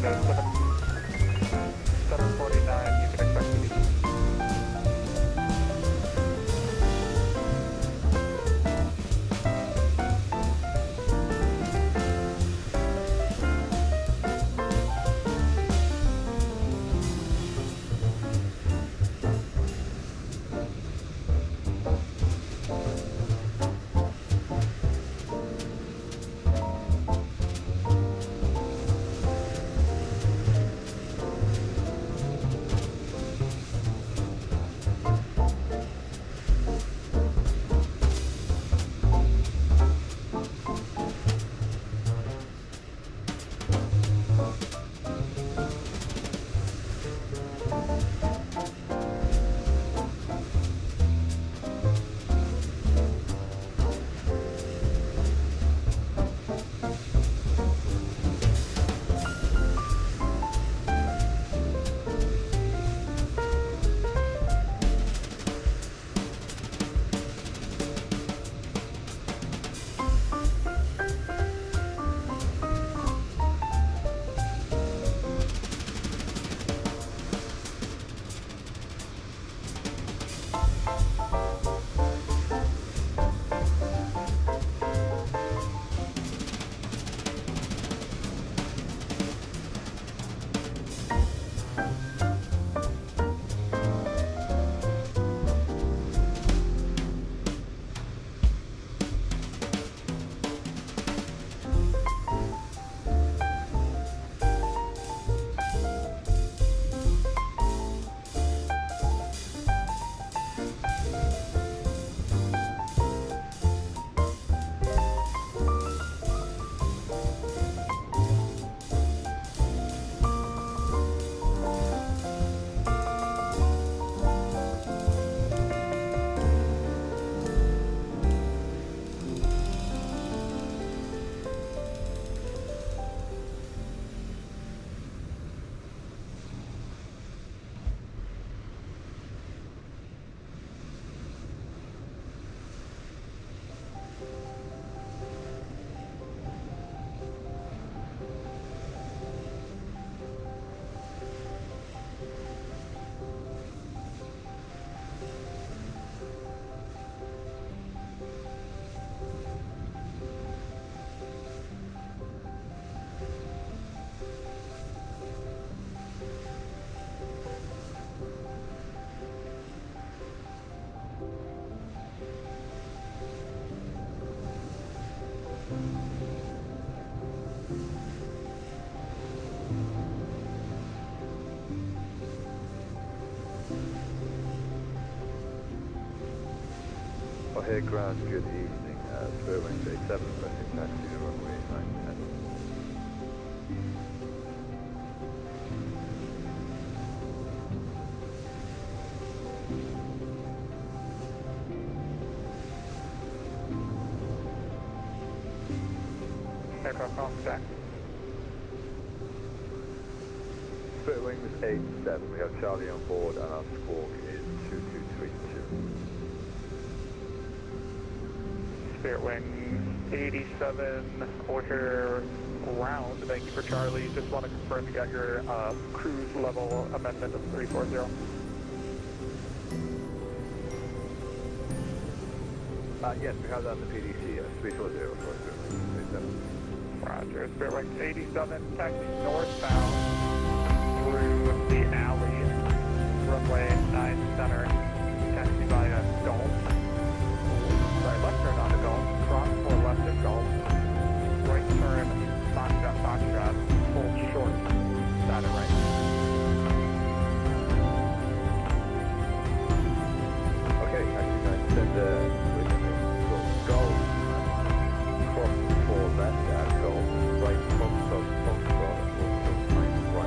749, you can expect to be. Oh, hey, ground, good evening. Spirit Wings 87, requesting taxi to runway 910. Aircraft off deck. Spirit Wings 87, we have Charlie on board and our squawk is 2232. Spirit Wings 87, order round. Thank you for Charlie. Just want to confirm you got your cruise level amendment of 340. Yes, we have that on the PDC, 340 for Spirit Wings 87. Roger. Spirit Wings 87, taxi northbound through the alley, runway 9 center, taxi via Gulf. Sorry, left turn onto Gulf, cross for left at Gulf, right turn, Foxtrot, hold short, started right. Okay, taxi 910, Gulf, cross for left at Gulf, right, Foxtrot, right.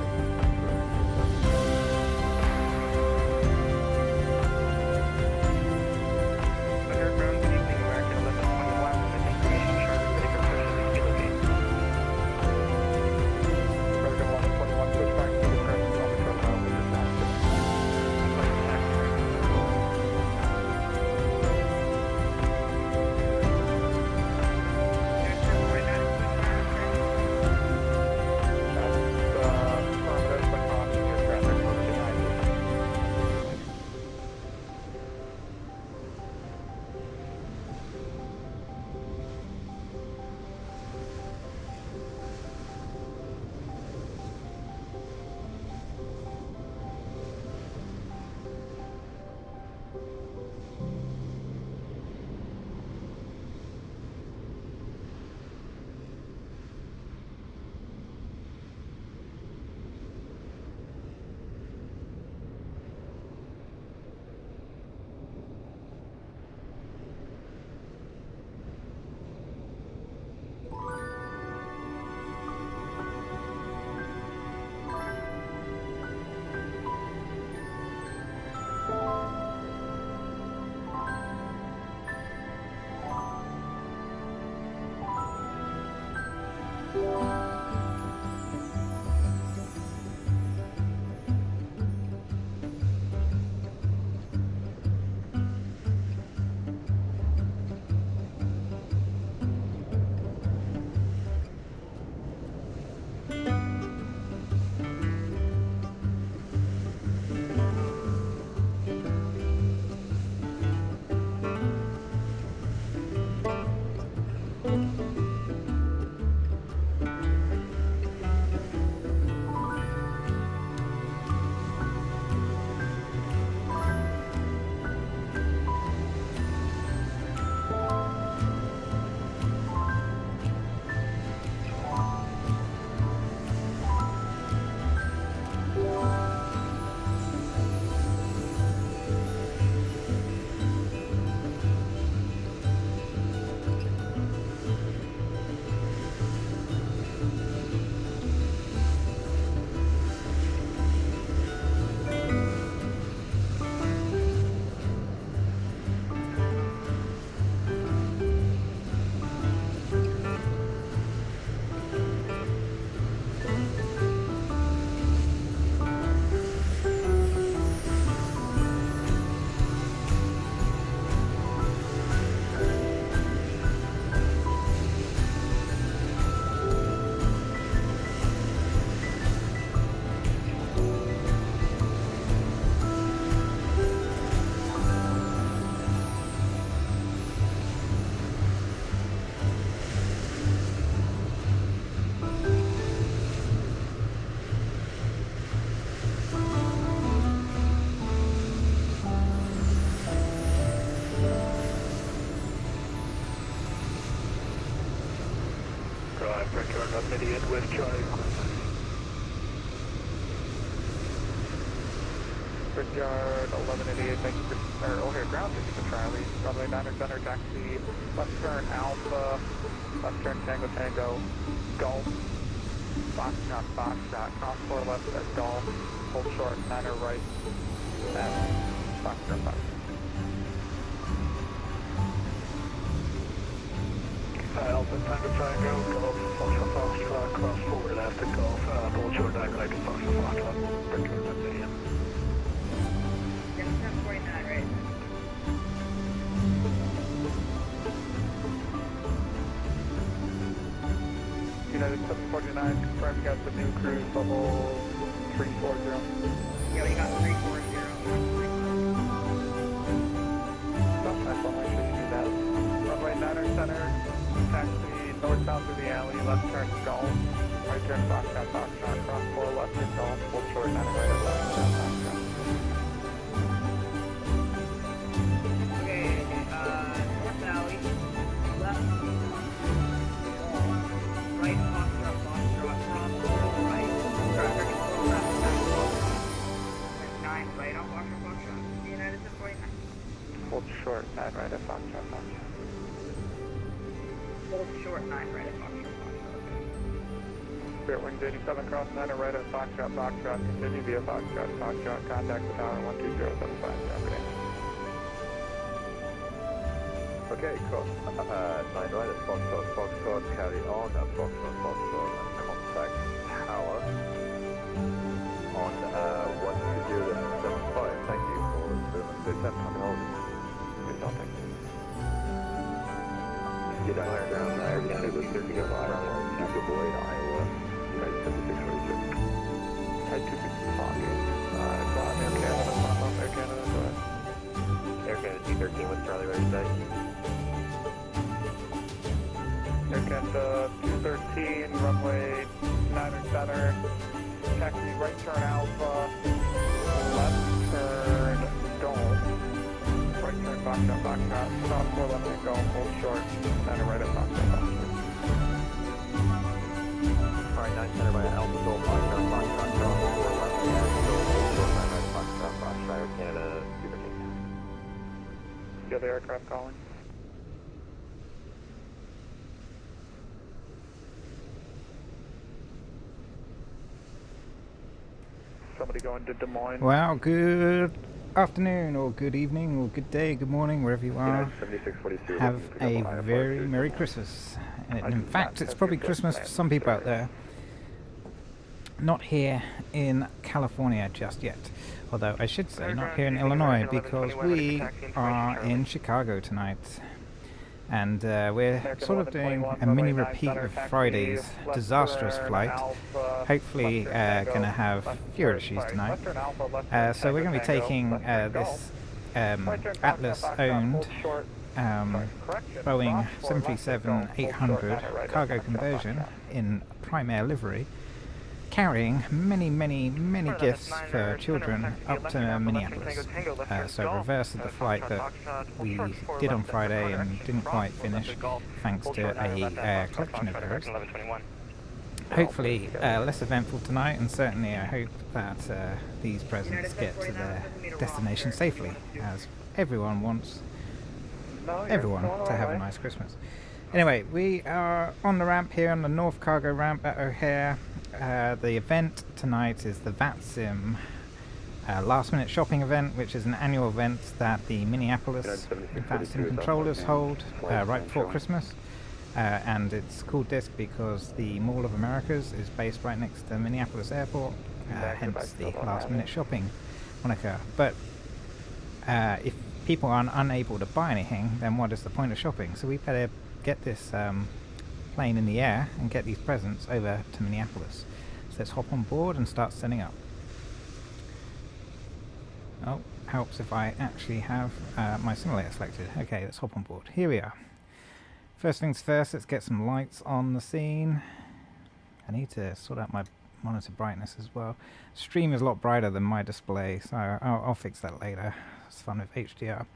idiot with Charlie. Brickyard 1188, thank you for, or O'Hare ground, thank you for Charlie. Runway 9er center, taxi, left turn Alpha, left turn Tango Tango, Golf, Foxtrot, Foxtrot, cross 4 left at Golf, hold short, 9er right, and Foxtrot, Foxtrot. Alpha, Tango Tango, Golf, Foxtrot, Foxtrot, cross 4 left at Golf, hold short, 9 right, Foxtrot, Foxtrot, Brickyard 1188. United 749, confirm you got the new cruise level 340. Yeah, we got 340. That's nice one, make sure you do that. Runway 9er center, taxi northbound through the alley, left turn Golf, right turn Foxtrot, Foxtrot, cross 4 left at Golf, hold short, 9er right at Foxtrot, Foxtrot. Okay, north alley, left, right, Foxtrot, Foxtrot, cross, right, traffic control, left, there's 9 right on Foxtrot, Foxtrot, United 749. Hold short, 9 right at Foxtrot, Foxtrot. Hold short, 9 right at Foxtrot, Foxtrot, okay. Spirit Wings 87, cross 9er right at Foxtrot, Foxtrot, continue via Foxtrot, Foxtrot, contact the tower 12075, traffic. Okay, cross 9 right at Foxtrot, Foxtrot, carry on at Foxtrot, Foxtrot, and contact tower on 12075. Thank you for the good time coming over. Good job, thank you. Get on our ground there, United was 30 of Iowa, Eagle Boy, Iowa, United 7642. Type 2 people talking. It's on Air Canada, it's on Air Canada, go ahead. Air Canada 213 with Charlie, ready to say. Air Canada 213, runway 9er center, taxi right turn Alpha, left turn Golf, right turn Foxtrot, Foxtrot, cross 4 left at Golf, hold short, 9er right at Foxtrot, Foxtrot. Alright, 9 center by Alpha Gold, Foxtrot, Foxtrot, cross 4 left at Gold, hold short, 9 right, Foxtrot, Foxtrot, Air Canada 213. The other aircraft calling. Somebody going to Des Moines. Well, good afternoon, or good evening, or good day, good morning, wherever you are. 7642. Have a very Merry Christmas. And in fact, it's probably Christmas for some people out there. Not here in California just yet. Although I should say not here in Illinois, because we are in Chicago tonight. And we're sort of doing a mini repeat of Friday's disastrous flight. Hopefully going to have fewer issues tonight. So we're going to be taking this Atlas-owned Boeing 737-800 cargo conversion in Prime Air livery, carrying many gifts for children up to Minneapolis. So reverse of the flight that we did on Friday and didn't quite finish, thanks to a collection of errors. Hopefully less eventful tonight, and certainly I hope that these presents get to their destination safely, as everyone wants everyone to have a nice Christmas. Anyway, we are on the ramp here, on the North Cargo ramp at O'Hare. The event tonight is the Vatsim last minute shopping event, which is an annual event that the Minneapolis Vatsim controllers hold right before Christmas. And it's called this because the Mall of Americas is based right next to Minneapolis Airport, hence the last minute shopping moniker. But if people are unable to buy anything, then what is the point of shopping? So we better get this plane in the air and get these presents over to Minneapolis. So let's hop on board and start setting up. Oh, helps if I actually have my simulator selected. Okay, let's hop on board. Here we are. First things first, let's get some lights on the scene. I need to sort out my monitor brightness as well. Stream is a lot brighter than my display, so I'll fix that later. It's fun with HDR.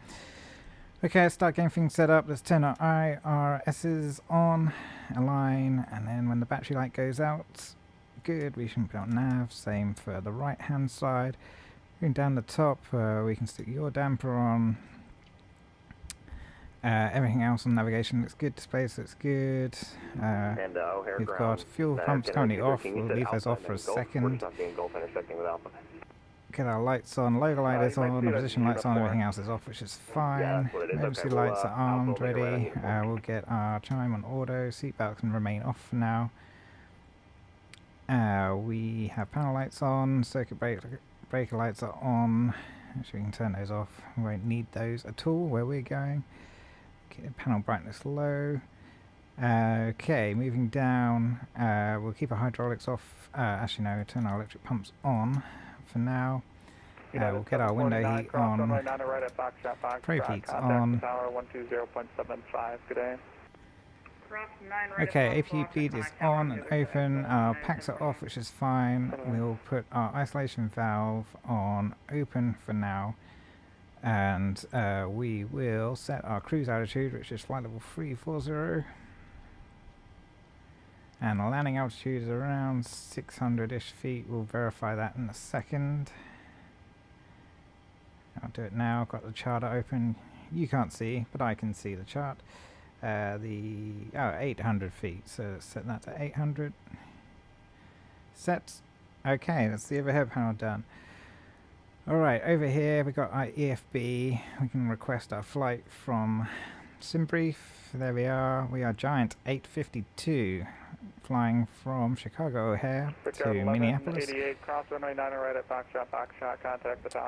Okay, let's start getting things set up. Let's turn our IRSs on, align, and then when the battery light goes out, good, we should put on nav. Same for the right hand side. Going down the top, we can stick your damper on. Everything else on navigation looks good, displays looks good. And O'Hare We've ground. got fuel pumps currently off, we'll leave those off for a second. Get our lights on, logo light is on, the position lights on, everything else is off, which is fine. Emergency lights are armed, ready. We'll get our chime on auto, seatbelt can remain off for now. We have panel lights on, circuit breaker lights are on. Actually, we can turn those off, we won't need those at all where we're going. Okay, panel brightness low. Okay, moving down, we'll keep our hydraulics off. Actually no, turn our electric pumps on for now. We'll get our window heat on, pro-heats on. Okay, APU bleed is on and open, our packs are off, which is fine. We'll put our isolation valve on open for now. And we will set our cruise altitude, which is flight level 340. And the landing altitude is around 600-ish feet. We'll verify that in a second. I'll do it now. I've got the chart open. You can't see, but I can see the chart. 800 feet. So let's set that to 800. Set. Okay, that's the overhead panel done. Alright, over here we've got our EFB. We can request our flight from SimBrief. There we are. We are Giant 852. Flying from Chicago O'Hare to Minneapolis,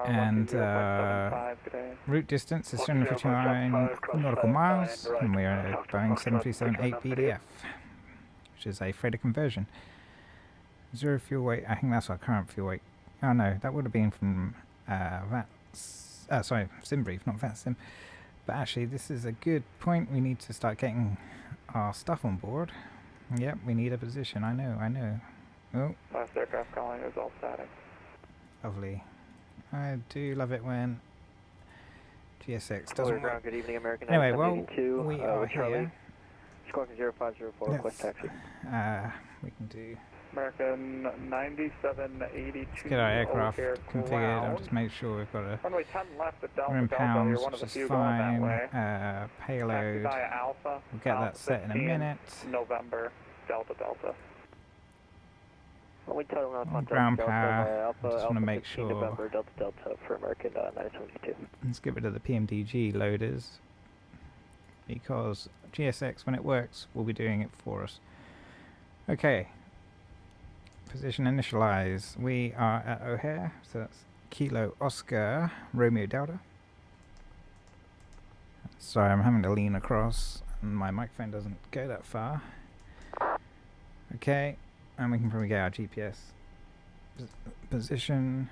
and route distance is 359 nautical miles, and we are at Boeing 737-8 BDF, which is a freighter conversion. Zero fuel weight, I think that's our current fuel weight. Oh no, that would have been from SimBrief, not Vatsim. But actually this is a good point, we need to start getting our stuff on board. Yep, we need a position. I know. Oh. Last aircraft calling is all static. Lovely. I do love it when GSX doesn't work. Good evening, American. Anyway, well, we are here. Squawk 0504, request taxi. We can do. American 9782. Let's get our aircraft configured and just make sure we've got a. Runway 10 left at Delta we're in pounds, Delta. You're one of the which few is going that fine. way. Payload. Taxi Alpha. We'll get that set in a minute. November, Delta Delta. Ground power. I just want to make sure. November, Delta Delta for American 972. Let's get rid of the PMDG loaders, because GSX, when it works, will be doing it for us. Okay. Position initialize. We are at O'Hare, so that's Kilo Oscar Romeo Delta. Sorry, I'm having to lean across and my microphone doesn't go that far. Okay, and we can probably get our GPS position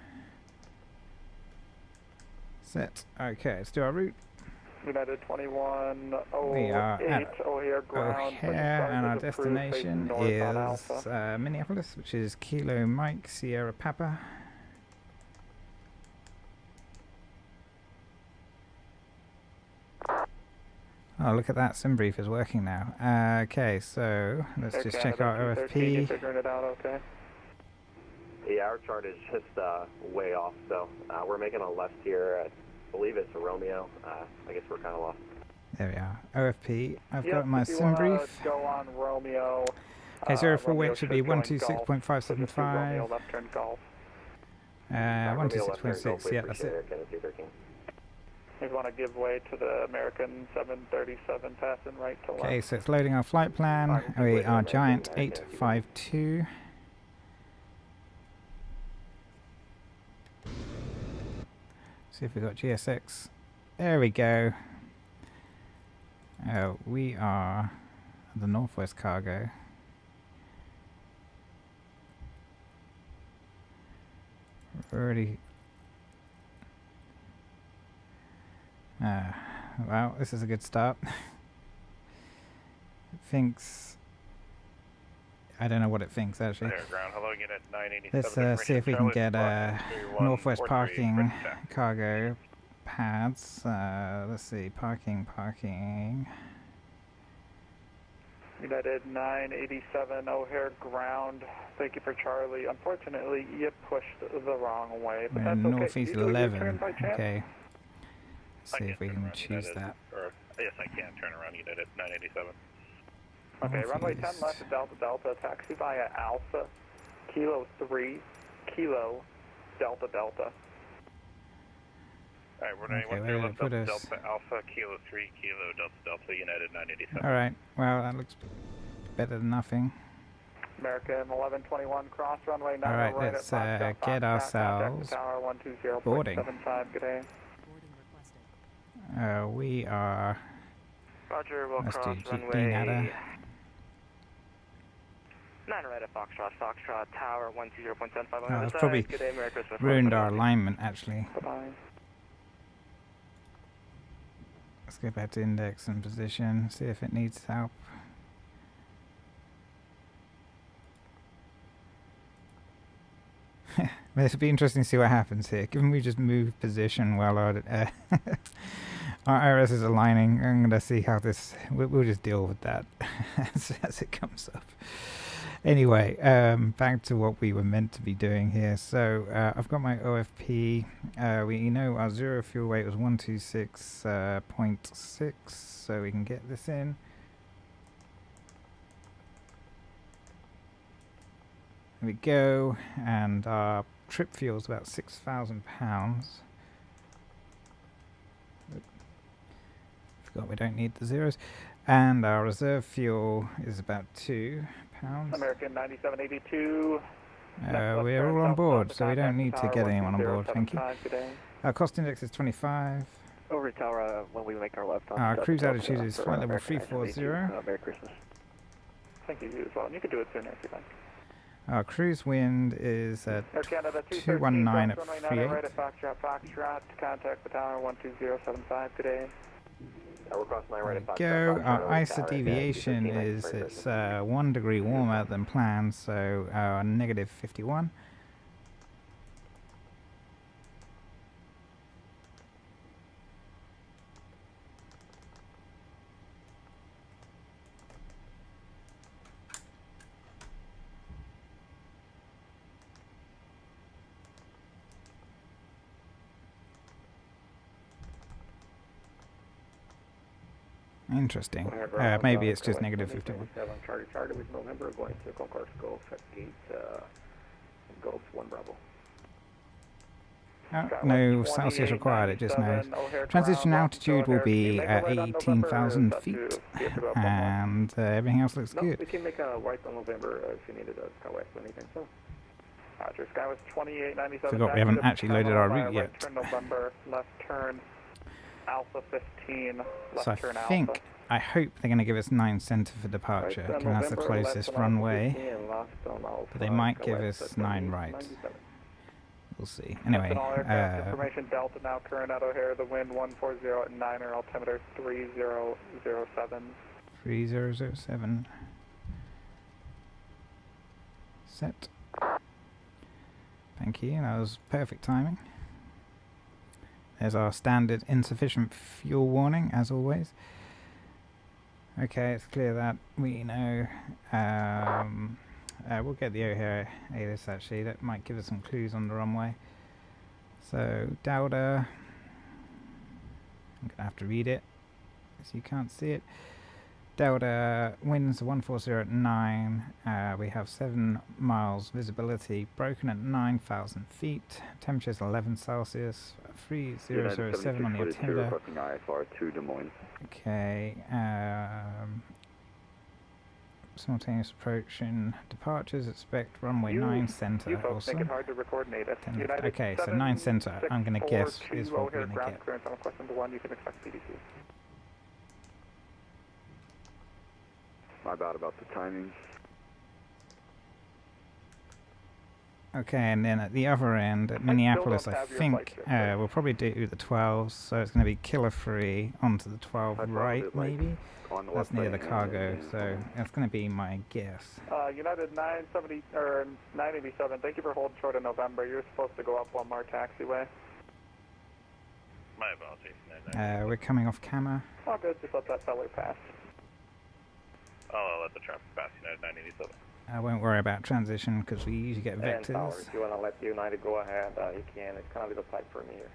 set. Okay, let's do our route. United 2108 We are at O'Hare ground. O'Hare, and our destination is Minneapolis, which is Kilo Mike Sierra Papa. Oh, look at that, SimBrief is working now. Okay, so let's just check our OFP. Figuring it out, okay. Yeah, our chart is just way off, so we're making a left here. I believe it's a Romeo. I guess we're kind of lost. There we are. OFP. I've got my SimBrief. Go on Romeo. Okay, 04 weight should be 126.575. Left turn golf. 126.6. Yeah, that's it. You want to give way to the American 737 passing right to left. Okay, so it's loading our flight plan. We are Giant 852. See if we've got GSX. There we go. We are the Northwest Cargo. Already. Well, this is a good start. It thinks. I don't know what it thinks actually. Let's see if we can get Northwest Parking Cargo pads. Let's see, parking. United 987 O'Hare ground. Thank you for Charlie. Unfortunately, you pushed the wrong way, but that's okay. Northeast You do a U-turn 11. by chance? Okay. Let's see if we can choose that. Yes, I can turn around United 987. Okay, runway 10 Northeast. left, Delta, taxi via Alpha, Kilo 3, Kilo, Delta. Alright, we're doing Okay, 10 where did left, it put us? Delta Alpha, Kilo 3, Kilo, Delta, United 987. Alright, well, that looks better than nothing. American 1121 cross runway 9 Alright, right let's at Foxtrot, get Foxtrot, ourselves contact the tower boarding. 120.75, good day. We are. Roger, we'll Let's cross do runway nada. 9 right at Foxtrot, tower 120.75. Oh, that's probably good day, Merry Christmas. ruined our alignment, actually. Bye-bye. Let's go back to index and position, see if it needs help. It'll be interesting to see what happens here. Given we just move position while our IRS is aligning, I'm going to see how this... We'll just deal with that as it comes up. Anyway, back to what we were meant to be doing here. So I've got my OFP. We know our zero fuel weight was 126.6, so we can get this in. There we go, and our trip fuel is about 6,000 pounds. Forgot we don't need the zeros. And our reserve fuel is about 2 pounds. American 9782. We're all on board, so we don't need to get anyone on board, thank you. Our cost index is 25. Over tower when we make our left on. Our cruise altitude is flight level 340. Merry Christmas. Thank you as well. You can do it sooner if you like. Our cruise wind is at Air Canada 219 at runway 38. right at Foxtrot, contact the tower 12075 today. We're crossing 9 right at There we Foxtrot, go. Our Foxtrot, ISA tower, deviation again, is Merry it's Christmas. 1 degree warmer than planned, so negative 51. Interesting. Maybe it's just negative 51. Charlie with November, going to Concourse Golf at gate Golf 1 Bravo. Oh, no Celsius required, it just knows. Transition altitude will be at 18,000 feet, and everything else looks No, good. we can make a right on November if you needed a Skywest or anything, so. Roger, Skywest 2897. Forgot we haven't actually loaded our route yet. Right turn November, left turn Alpha 15, left So I turn think, Alpha. I hope they're going to give us 9 center for departure, given that's the closest runway. But they might give us 9 right. We'll see. Anyway, Information Delta now current at O'Hare, the wind 140 at 9 altimeter 3007. 3007. Set. Thank you, that was perfect timing. There's our standard insufficient fuel warning, as always. Okay, it's clear that we know. We'll get the O'Hare ALIS actually, that might give us some clues on the runway. So, Delta, I'm going to have to read it, as you can't see it. Delta, winds 140 at 9, we have 7 miles visibility, broken at 9,000 feet, temperature is 11 Celsius, 3007 on the altimeter. IFR to Des Moines. Okay, simultaneous approach and departures, expect runway 9 center. You folks make Awesome. it hard to record native. Okay, so 9 center, I'm going to guess is what we're going to get. Clearance on request number 1, you can expect CDC. My bad about the timing. Okay, and then at the other end, at Minneapolis, I think we'll probably do the 12s, so it's going to be Killer 3 onto the 12 right, maybe? That's near the cargo, so that's going to be my guess. United 970 or 987, thank you for holding short of November. You're supposed to go up one more taxiway. My apologies. We're coming off camera. Oh, good. Just let that feller pass. I'll let the traffic pass United 987. I won't worry about transition because we usually get And Tower, vectors. if you want to let United go ahead, you can. It's kind of a little tight for me here.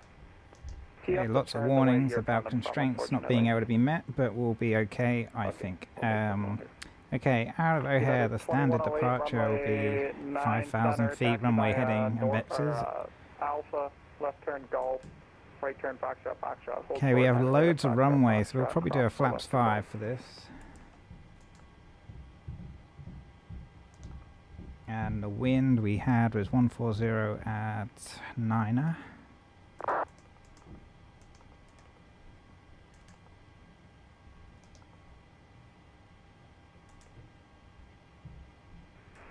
Okay, lots of warnings about constraints not being able to be met, but we'll be okay, I think. Okay, out of O'Hare, the standard departure will be 5,000 feet, runway heading, and vectors. Alpha, left turn Golf, right turn Foxtrot, Foxtrot. Okay, we have loads of runway, so we'll probably do a flaps 5 for this. And the wind we had was 140 at 9er.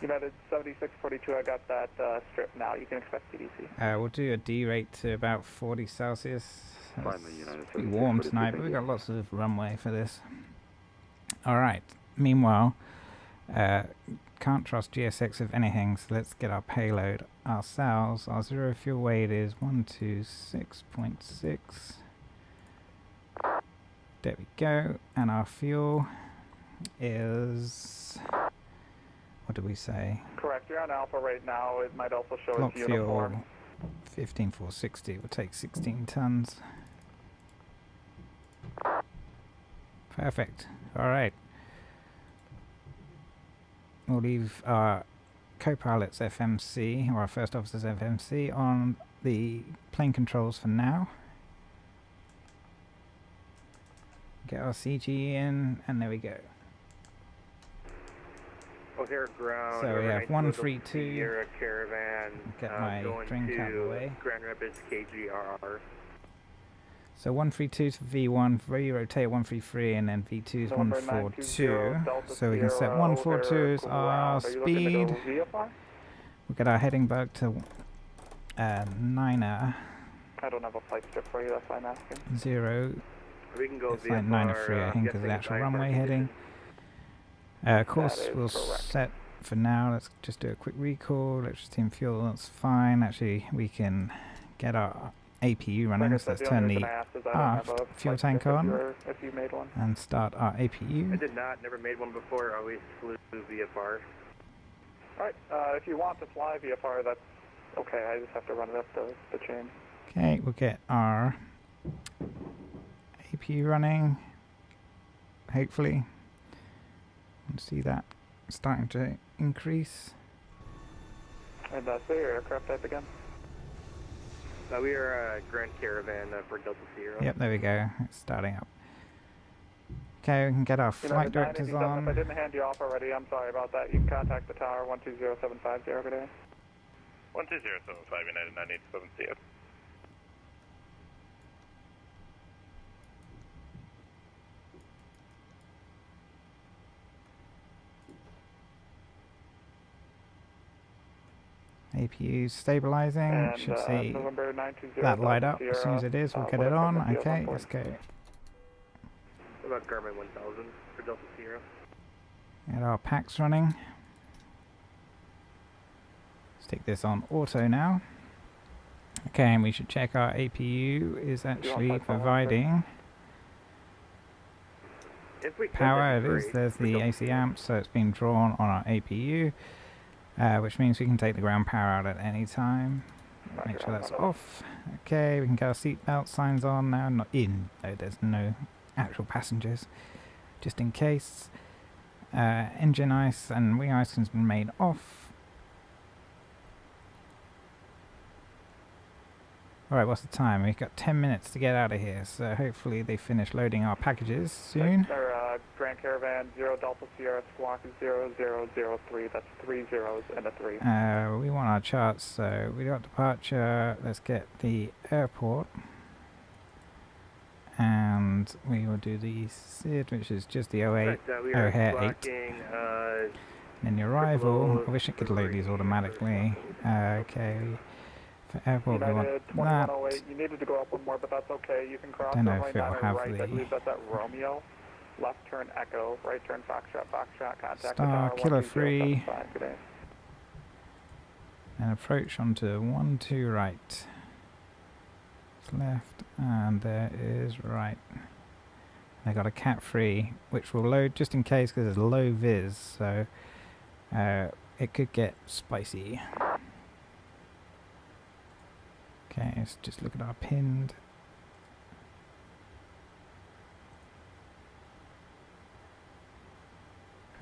United 7642, I got that strip now. You can expect TDC. We'll do a D rate to about 40 Celsius. Finally, United It's pretty warm tonight, but we've got lots of runway for this. Alright, meanwhile, can't trust GSX with anything, so let's get our payload ourselves. Our zero fuel weight is 126.6. There we go, and our fuel is... what did we say? Correct, you're on Alpha right now. It might also show Block as uniform. fuel 15460 will take 16 tons. Perfect. Alright. We'll leave our co-pilot's FMC, or our first officer's FMC, on the plane controls for now. Get our CG in, and there we go. O'Hare ground. So we have 132. Sierra Caravan. Get my drink out of the way. Grand Rapids KGRR. So 132 to V1, rotate 133, and then V2 is 142. So we can set 142 as our speed. We'll get our heading back to 9er. I don't have a flight strip for you, that's why I'm asking. 0. We can go It's like 903, I think, is the actual runway heading. Course we'll set for now. Let's just do a quick recall. Electricity and fuel, that's fine. Actually, we can get our APU running, so let's turn the aft fuel tank on and start our APU. I did not, never made one before, always flew VFR. Alright, if you want to fly VFR, that's okay. I just have to run it up the chain. Okay, we'll get our APU running, hopefully. See that starting to increase. And say your aircraft type again. We are Grand Caravan for Delta Sierra. Yep, there we go. It's starting up. Okay, we can get our flight directors on. If I didn't hand you off already, I'm sorry about that. You can contact the tower 120750 every day. 12075 United 987 CS. APU stabilizing. And, should see November 920 that light up. Sierra, As soon as it is, we'll get it on. Okay, let's go. What about Garmin 1000 for Delta Sierra? Get our packs running. Stick this on auto now. Okay, and we should check our APU is actually providing power. It is. There's the AC amp, so it's been drawn on our APU. Which means we can take the ground power out at any time. Make sure that's off. Okay, we can get our seatbelt signs on now. Not in. No, there's no actual passengers. Just in case. Engine ice and wing ice has been made off. Alright, what's the time? We've got 10 minutes to get out of here, so hopefully they finish loading our packages soon. Grand Caravan 0 Delta Sierra Squawk 0003. That's 3 zeros and a 3. We want our charts, so we got departure. Let's get the airport. And we will do the SID, which is just the 08 O'Hare 8. And then the arrival, I wish it could load these automatically. Okay. For airport, we want that. You needed to go up one more, but that's okay. You can cross. Don't know if it'll have right. the. I believe that's at Romeo. Left turn Echo. Right turn Foxtrot. Foxtrot. Contact Star Kilo 3. 1275 And approach onto 12 right. Left And there is, right. I got a cat 3, which will load just in case because it's low vis, so it could get spicy. Okay, let's just look at our pinned.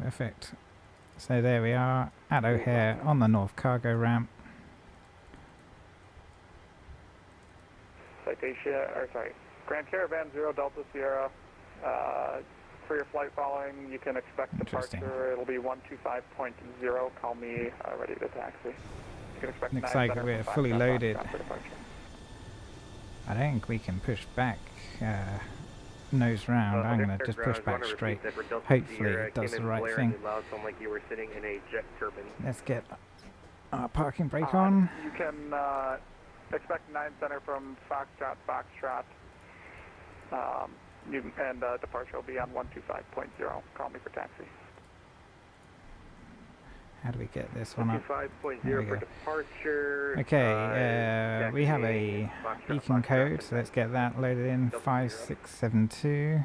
Perfect. So there we are at O'Hare on the North Cargo ramp. Citation, or sorry, Grand Caravan 0 Delta Sierra. For your flight following, you can expect Interesting. departure. It'll be 125.0. Call me ready to taxi. You can expect Looks 9 like center we're for fully 5 loaded. for departure. I don't think we can push back nose round. I'm going to just push back straight. Hopefully it does the right thing. Like you were sitting in a jet turbine. Let's get our parking brake on. You can expect 9 center from Foxtrot. And departure will be on 125.0. Call me for taxi. How do we get this one up? 125.0 for departure. Okay, we have a beacon code, so let's get that loaded in. 5672.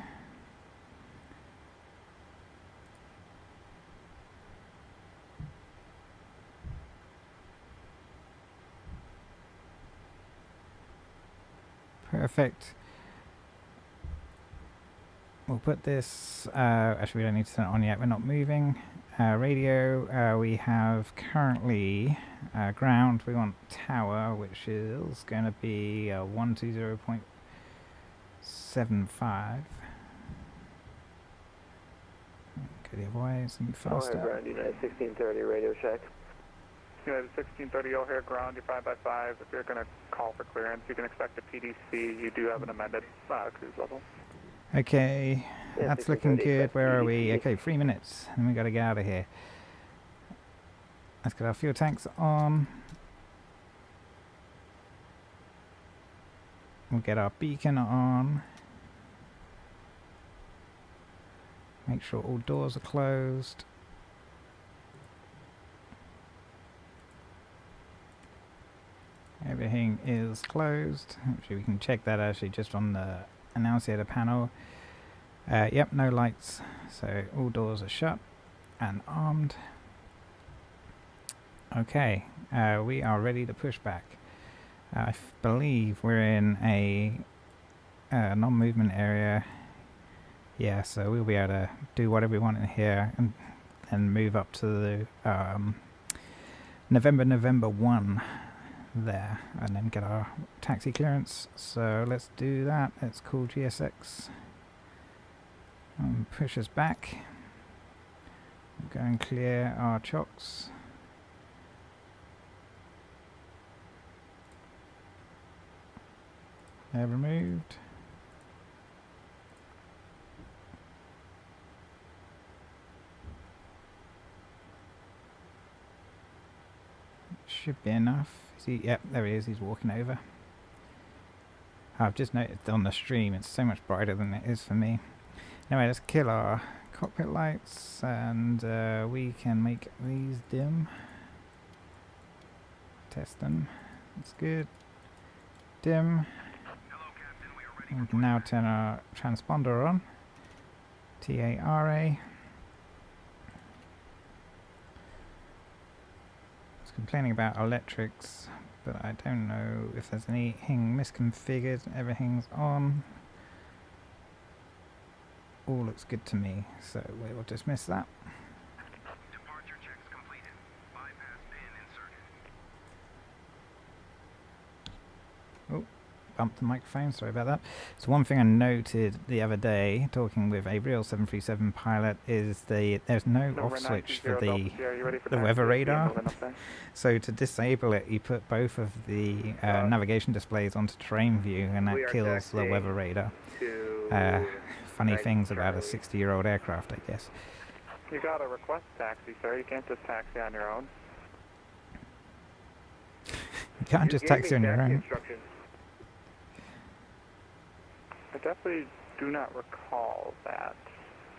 Perfect. We'll put this, actually we don't need to turn it on yet, we're not moving. Radio, we have currently ground, we want tower, which is going to be 120.75. Go the other way, it's going to be faster. Ground, United 1630, radio check. United 1630 O'Hare ground, you're 5x5. If you're going to call for clearance, you can expect a PDC. You do have an amended cruise level. Okay, that's looking good. Where are we? Okay, 3 minutes, and we got to get out of here. Let's get our fuel tanks on. We'll get our beacon on. Make sure all doors are closed. Everything is closed. Actually, we can check that actually just on the annunciator panel. Yep, no lights, so all doors are shut and armed. Okay, we are ready to push back. I believe we're in a non-movement area. Yeah, so we'll be able to do whatever we want in here and move up to the November 1 there, and then get our taxi clearance. So let's do that. Let's call GSX and push us back. Go and clear our chocks. They're removed. Should be enough. Is he? Yep, there he is. He's walking over. I've just noticed on the stream it's so much brighter than it is for me. Anyway, let's kill our cockpit lights, and we can make these dim. Test them. That's good. Dim. We can now turn our transponder on. TARA. It's complaining about electrics, but I don't know if there's anything misconfigured. Everything's on. All looks good to me, so we will dismiss that. Departure checks completed. Bypass pin inserted. Oh, bumped the microphone, sorry about that. So one thing I noted the other day, talking with a real 737 pilot, is there's no off switch for the weather radar. So to disable it, you put both of the navigation displays onto terrain view, and that kills the weather radar. Funny things about a 60-year-old aircraft, I guess. You got a request taxi, sir. You can't just taxi on your own. You can't just taxi on your own. I definitely do not recall that,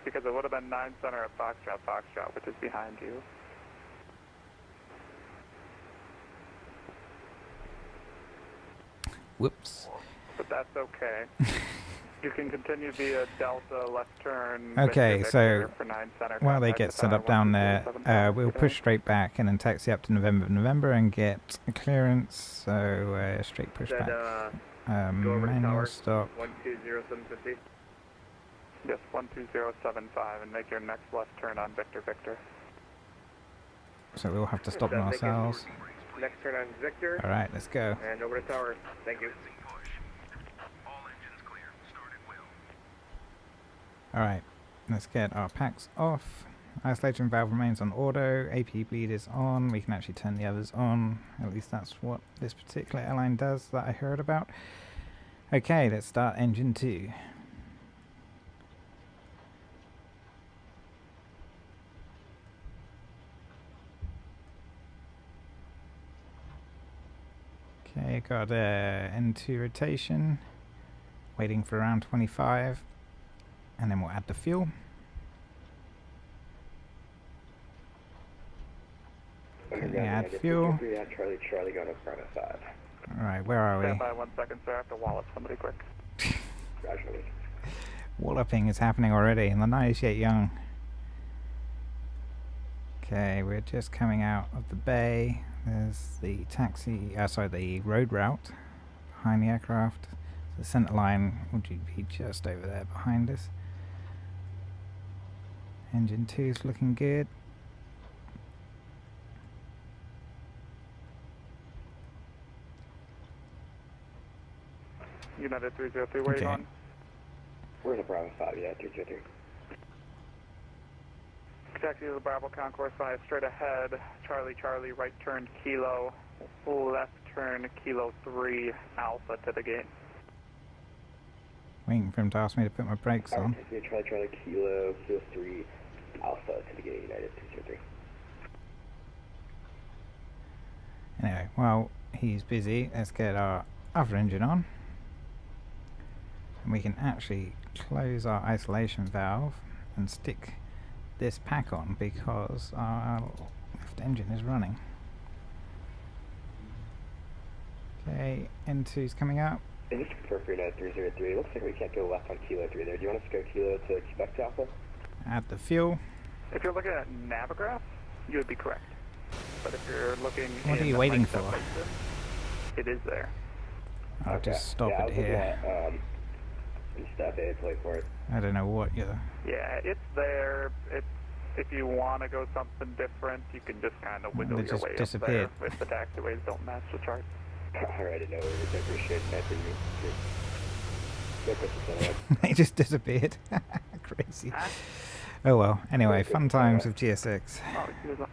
because it would have been 9 center at Foxtrot, which is behind you. Whoops. but that's okay. You can continue via Delta, left turn. Okay, Victor, so Victor for 9 center. while they Contact get with set up down there, 1207 we'll push straight back and then taxi up to November and get a clearance. So straight push back. Manual stop. 120750. Yes, 12075, and make your next left turn on Victor. So we'll have to stop them ourselves. Next turn on Victor. All right, let's go. And over to tower. Thank you. Push. All engines clear. Start at will. All right, let's get our packs off. Isolation valve remains on auto. AP bleed is on. We can actually turn the others on. At least that's what this particular airline does that I heard about. Okay, let's start engine 2. Okay, got N2 rotation, waiting for around 25, and then we'll add the fuel. Okay, add fuel. Charlie going to front of 5. Alright, where are Stand we? by 1 second, sir. I have to wallop somebody quick. Congratulations. Walloping is happening already, and the night is yet young. Okay, we're just coming out of the bay. There's the the road route behind the aircraft. The center line would be just over there behind us. Engine 2 is looking good. United 303 waiting Okay. on. Where's the Bravo 5? Yeah, 323. Taxi to the Bravo concourse via straight ahead. Charlie, right turn Kilo, left turn Kilo 3 Alpha to the gate. Waiting for him to ask me to put my brakes on. Charlie, Kilo 3 Alpha to the gate, United 203. Anyway, while he's busy, let's get our other engine on. And we can actually close our isolation valve and stick this pack on because our left engine is running. Okay, N2's coming up. And just to confirm for United 303, it looks like we can't go left on Kilo 3 there. Do you want us to go Kilo to Quebec to Alpha? Add the fuel. If you're looking at Navigraph, you would be correct. But if you're looking What in are you the waiting Microsoft for? Basin, it is there. I'll just stop I it was here. looking at, Step A, play for it. I don't know what you're... Yeah, it's there. If you want to go something different, you can just kind of wiggle They your just way disappeared. up there if the taxiways don't match the chart. Alrighty, no worries. I appreciate that. No questions anyway. They just disappeared. Crazy. Oh well. Anyway, fun times with GSX. Oh, here's a-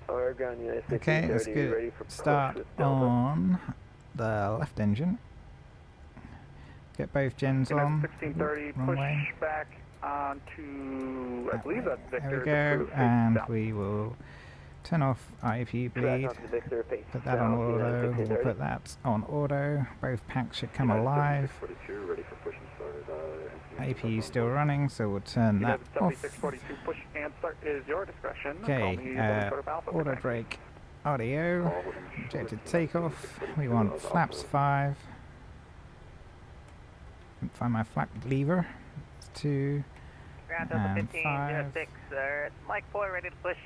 Oregon, United States Okay, let's 330, ready for get start push with Delta. on the left engine. Get both gens United on. 1630, Wrong push way. back onto, I That believe way. that's Victor. There we the go, cruise and south. we will turn off IP bleed. Back onto Victor, pace Put that on south, auto. United We'll 1630. put that on auto. Both packs should come United alive. 7642, ready for push and start. AP is still running, so we'll turn that United off. 7642, push and start is your discretion. Call Okay, me Delta Alpha. auto brake, audio, ejected takeoff. We want flaps 5. Can't find my flap lever. It's 2. Ground And Delta 1506, 5. sir. Mike 4 ready to push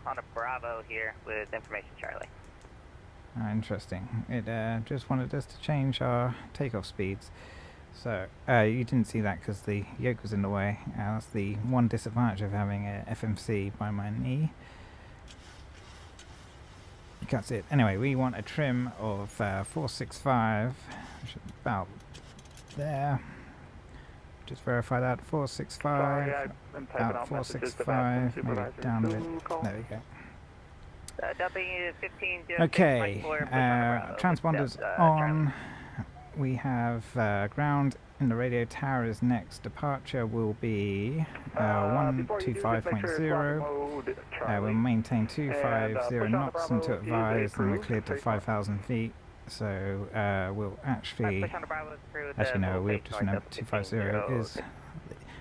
on a Bravo here with information, Charlie. Interesting. It just wanted us to change our takeoff speeds. So, you didn't see that because the yoke was in the way. That's the one disadvantage of having a FMC by my knee. That's it. Anyway, we want a trim of 465, which is about there. Just verify that. 465. Sorry, I've been typing About out messages to 465. Vatsim Maybe Supervisor. down a bit. Who called? There we go. W1506, Okay, Mike 4, push on a Bravo. transponders on. We have ground in the radio towers next. Departure will be Before you do, just make sure it's 125.0. lock mode, We'll Charlie. maintain push 250 on the knots Bravo, until is a advised, and we're cruise, cleared to take 5,000 feet. So we'll actually, Push on a Bravo through the actually no, full we'll face just north remember of 250 is 1506.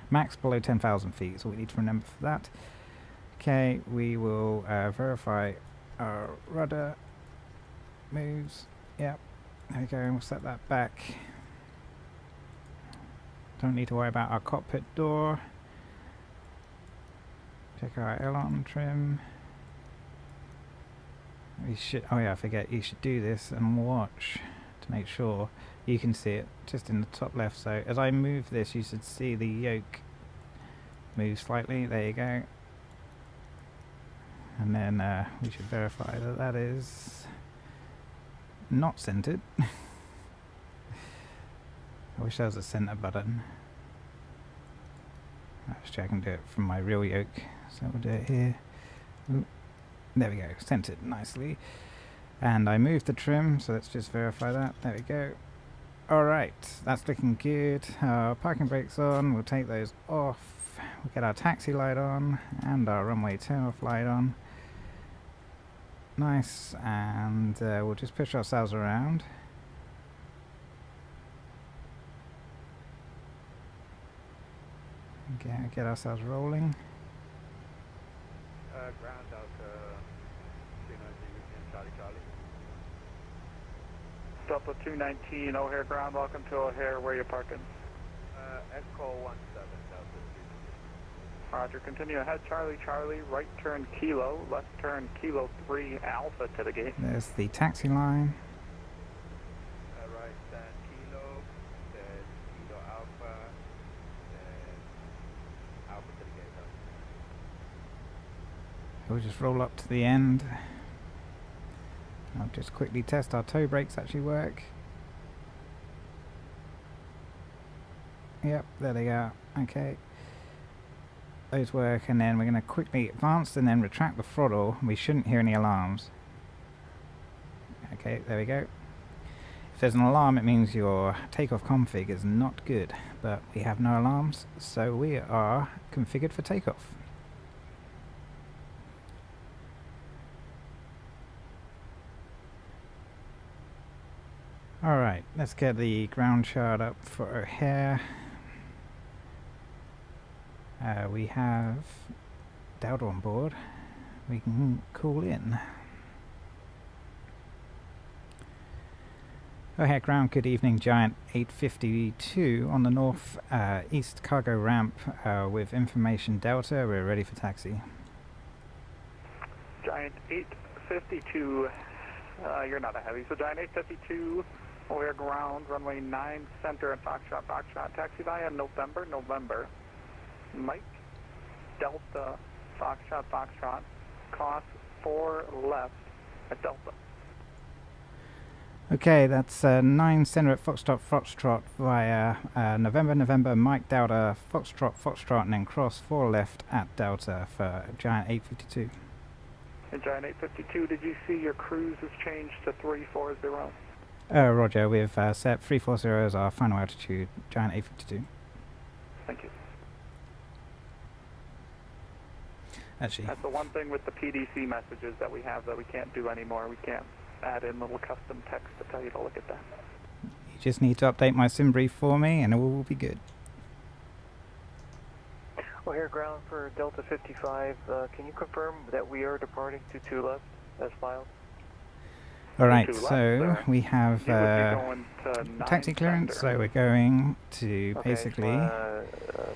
max below 10,000 feet. So we need to remember for that. Okay, we will verify our rudder moves. Yep, There we go, we'll set that back. Don't need to worry about our cockpit door. Check our aileron trim. We should, oh yeah, I forget, you should do this and watch to make sure you can see it just in the top left. So as I move this, you should see the yoke move slightly. There you go. And then we should verify that that is not centered. I wish there was a center button. Actually, I can do it from my real yoke. So we'll do it here. Ooh. There we go, centered nicely. And I moved the trim, so let's just verify that. There we go. Alright, that's looking good. Our parking brakes on, we'll take those off. We'll get our taxi light on and our runway turn-off light on. Nice, and we'll just push ourselves around. Get ourselves rolling. Ground out 290 Charlie Charlie. Delta 219 O'Hare ground, welcome to O'Hare, where you parking? Echo 17 Delta 3. Roger, continue ahead, Charlie Charlie, right turn Kilo, left turn Kilo 3 Alpha to the gate. There's the taxi line. Right turn Kilo, then Kilo Alpha, then Alpha to the gate. We'll just roll up to the end. I'll just quickly test our toe brakes actually work. Yep, there they are. Okay. Those work, and then we're going to quickly advance and then retract the throttle. We shouldn't hear any alarms. Okay, there we go. If there's an alarm, it means your takeoff config is not good, but we have no alarms, so we are configured for takeoff. Alright, let's get the ground chart up for O'Hare. We have Delta on board. We can call in. O'Hare ground, good evening, Giant 852 on the north east cargo ramp with information Delta. We're ready for taxi. Giant 852, you're not a heavy, so Giant 852, O'Hare ground, runway 9 center and Foxtrot, Foxtrot, taxi via November, November, Mike, Delta, Foxtrot, Foxtrot, cross 4 left at Delta. Okay, that's 9 center at Foxtrot, Foxtrot via November, November, Mike, Delta, Foxtrot, Foxtrot, and then cross 4 left at Delta for Giant 852. And Giant 852, did you see your cruise has changed to 340? Roger, we've set 340 as our final altitude, Giant 852. Thank you. Actually, that's the one thing with the PDC messages that we have that we can't do anymore. We can't add in little custom text to tell you to look at that. You just need to update my sim brief for me and it will be good. O'Hare ground for Delta 55. Can you confirm that we are departing to 2 left as filed? Alright, so we have taxi clearance, so we're going to basically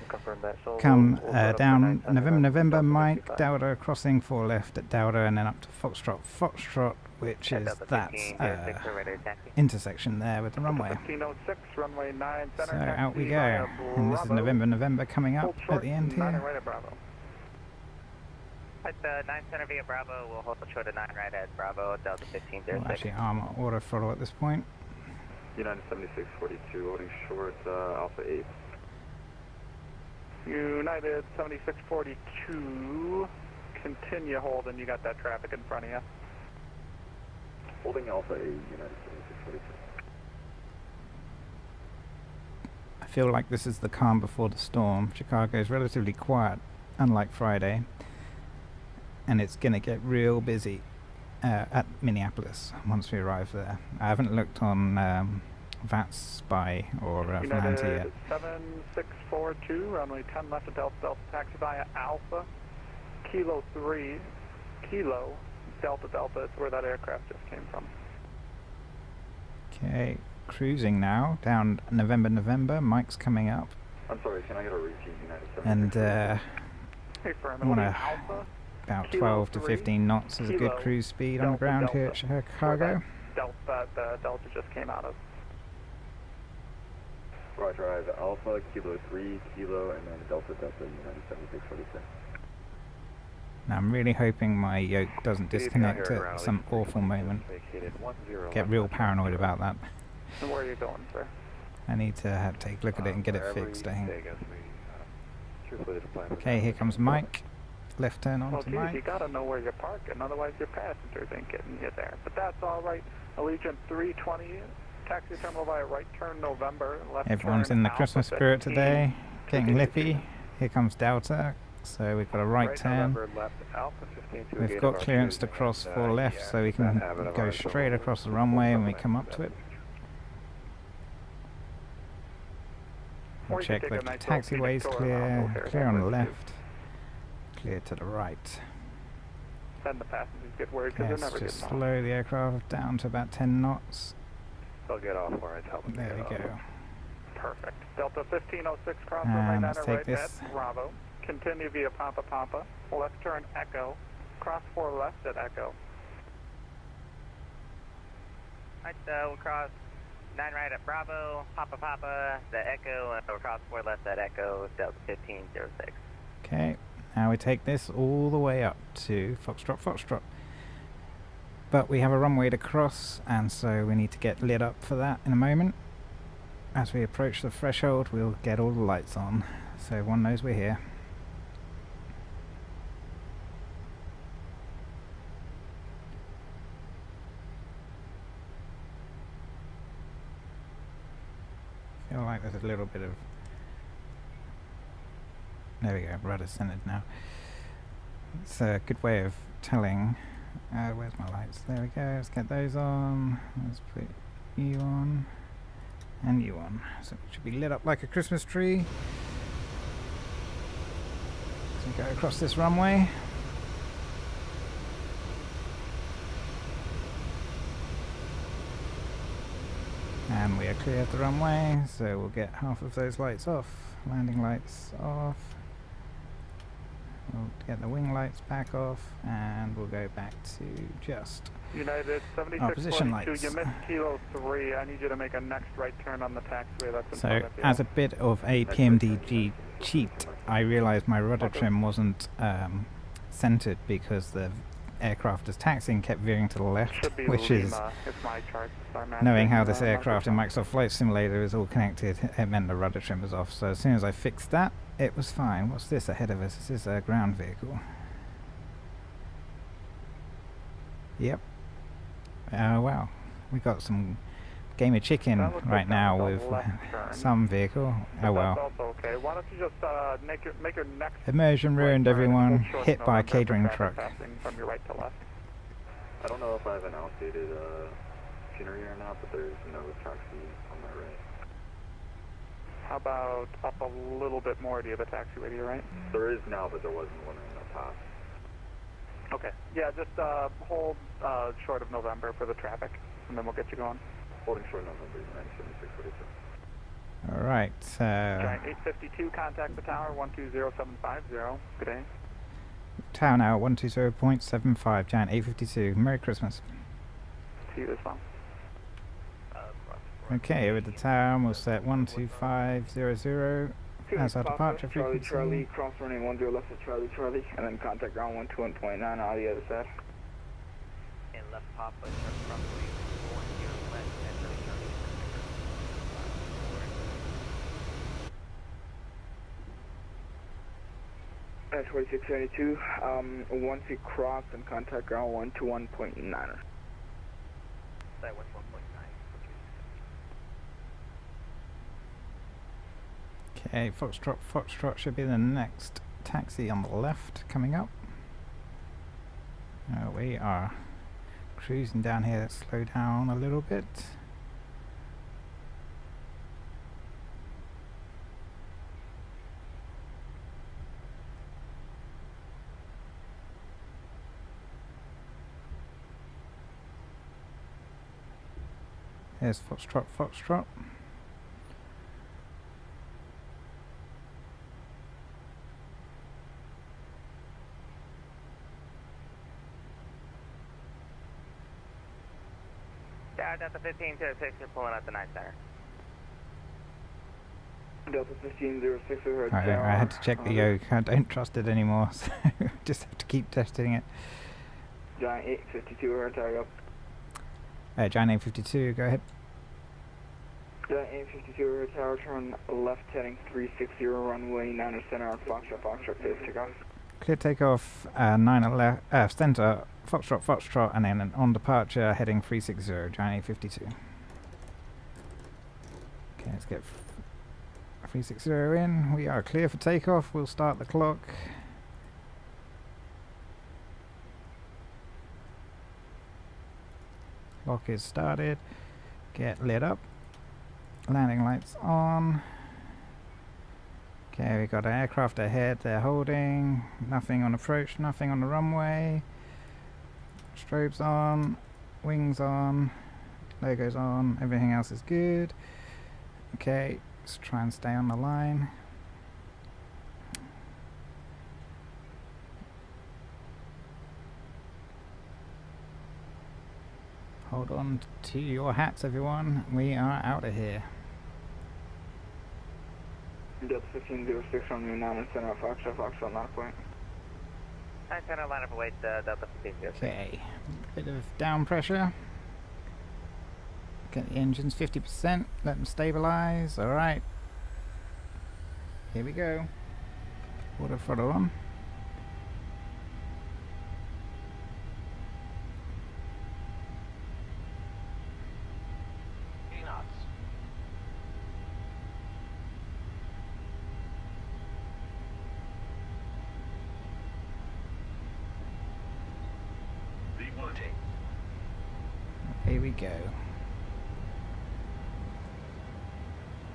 confirm that. So come down November, November, Mike, Delta, crossing 4 left at Delta, and then up to Foxtrot, Foxtrot, which is that intersection there with the runway. 1506, runway 9 center, so out we go, and this is November, November coming up at the end here. Right at Bravo. At the 9 center via Bravo, we'll hold short of 9 right at Bravo, Delta 1506. We'll actually arm auto throttle at this point. United 7642, holding short, Alpha 8. United 7642, continue holding, you got that traffic in front of you. Holding Alpha 8, United 7642. I feel like this is the calm before the storm. Chicago is relatively quiet, unlike Friday. And it's going to get real busy at Minneapolis once we arrive there. I haven't looked on VATS or Atlanta yet. 7642, runway 10 left at Delta, Delta, taxi via Alpha, Kilo 3, Kilo, Delta, Delta, it's where that aircraft just came from. Okay, cruising now down November. Mike's coming up, I'm sorry, can I get a repeat? United and Hey, firm, I it'll want be to Alpha, about Kilo 12 to 3, 15 knots is a good Kilo, cruise speed on the ground here at Delta. Chicago. Delta, the Delta just came out of. Roger, I have Alpha, Kilo 3, Kilo, and then Delta, United 7646. Now I'm really hoping my yoke doesn't disconnect at some awful moment. Get real paranoid about that. So where are you going, sir? I need to take a look at it and get it fixed, I think. Okay, here comes Mike. Left turn on Well, to geez, you Mike. gotta know where you're parking, otherwise your passengers ain't getting you there. But that's all right. Allegiant 320, taxi terminal via right turn November, left Everyone's turn in the Alpha Christmas spirit 15, today. Getting 282. lippy. Here comes Delta. So we've got a right turn. We've got clearance to cross for left, so we can go straight across the runway when we come up to it. We'll Or you could check take that a the nice little taxiway's scenic tour clear. around O'Hare. Clear on the left. Clear to the right. Then the passengers get worried because Yes, they're never just getting off. slow the aircraft down to about 10 knots. They'll get off where I tell them There we go. Perfect. Delta 1506 cross And runway let's 9 take right this. at Bravo. Continue via Papa. Left turn Echo. Cross 4 left at Echo. Right, we'll cross 9 right at Bravo, Papa, the Echo, and we'll cross 4 left at Echo, Delta 1506. Okay, now we take this all the way up to Foxtrot. But we have a runway to cross, and so we need to get lit up for that in a moment. As we approach the threshold, we'll get all the lights on, so everyone knows we're here. Feel like there's a little bit of... There we go, rudder centered now. It's a good way of telling... where's my lights? There we go, let's get those on. Let's put you on. And you on. So it should be lit up like a Christmas tree. So we go across this runway. And we are clear of the runway, so we'll get half of those lights off. Landing lights off. We'll get the wing lights back off, and we'll go back to just United position 7642, lights. you missed Kilo 3. I need you to make a next right turn on the taxiway. That's in So, front of you. as a bit of a PMDG cheat, I realised my rudder trim wasn't centered because the aircraft as taxiing kept veering to the left, Should be which is, Lima. It's my chart. Sorry, man. knowing how this Not aircraft in good. Microsoft Flight Simulator is all connected, it meant the rudder trim was off. So as soon as I fixed that, it was fine. What's this ahead of us? This is a ground vehicle. Yep. Wow. We got some game of chicken That looks right like now that was with a left turn. some vehicle. But Oh well. That's also okay. Why don't you just make your next Immersion right ruined turn everyone. and go Hit short by a November for catering traffic truck. passing from your right to left. I don't know if I have an outdated itinerary or not, but there's no taxi on my right. How about up a little bit more? Do you have a taxiway to your right? There is now, but there wasn't one in the past. Okay. Yeah, just hold short of November for the traffic, and then we'll get you going. Holding short November, United 7642. Alright, Giant 852, contact the tower, 120750. Good day. tower now 120.75, Giant 852. Merry Christmas. See you as well. Okay, with the tower, we'll set 12500 as our departure frequency. Charlie, cross running 10 left at Charlie, and then contact ground 121.9 on the other side. And left Papa, turn properly, 10 left at Charlie. 4672, once you cross, and contact ground 121.9. That was 1.9. Okay, Foxtrot should be the next taxi on the left coming up. We are cruising down here. Let's slow down a little bit. There's Foxtrot, Foxtrot. Delta 1506, you're pulling up the 9 center. Delta 1506, we heard I tower. had to check the yoke. I don't trust it anymore, so just have to keep testing it. Giant 852, we heard tower up. Giant 852, go ahead. Giant 852, we heard tower, turn left heading 360, runway 9 center on Foxtrot, please take off. Clear takeoff, 9 left, center, Foxtrot, Foxtrot, and then on departure, heading 360, Giant 852. Okay, let's get 360 in. We are clear for takeoff. We'll start the clock. Clock is started. Get lit up. Landing lights on. Okay, we got an aircraft ahead. They're holding. Nothing on approach. Nothing on the runway. Strobes on. Wings on. Logos on. Everything else is good. Okay, let's try and stay on the line. Hold on to your hats, everyone. We are out of here. Delta 1506, runway 9 center on Foxtrot, not point. 9 center, line up await Delta 1506. Okay, bit of down pressure. Get the engines 50%, let them stabilize. Alright. Here we go. Water throttle on. Here we go.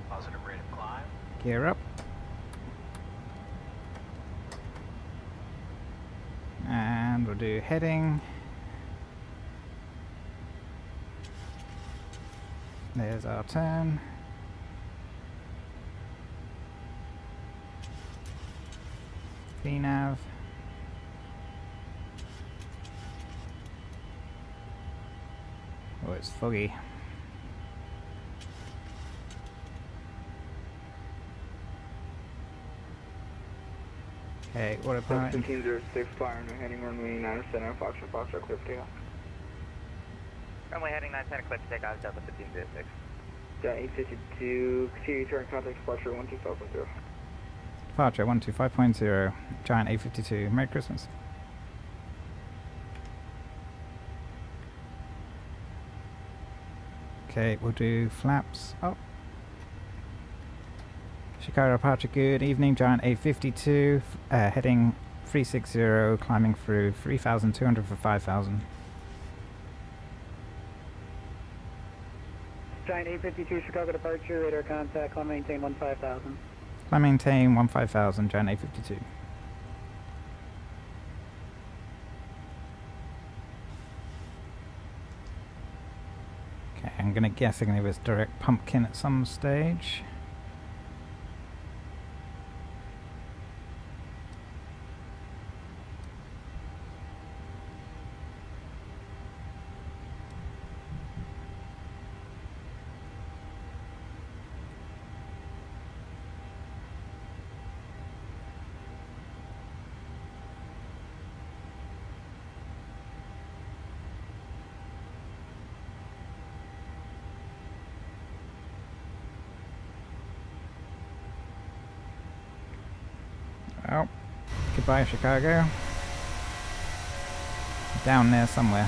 Positive rate of climb. Gear up. And we'll do heading. There's our turn. VNav. Oh, it's foggy. Okay, autopilot. 1506, firing, heading runway 9 center, Foxtrot, clear for takeoff. Runway heading 9 center, clear for takeoff, Delta 1506. Giant 852, continue turn contact departure 125.0. Departure 125.0, Giant 852. Merry Christmas. Okay, we'll do flaps up. Chicago departure, good evening, Giant 852, heading 360, climbing through 3,200 for 5,000. Giant 852, Chicago departure, radar contact, climb maintain 15,000. Climb maintain 15,000, Giant 852. Okay, I'm gonna guess they're gonna give us direct pumpkin at some stage. Oh, goodbye Chicago. Down there somewhere.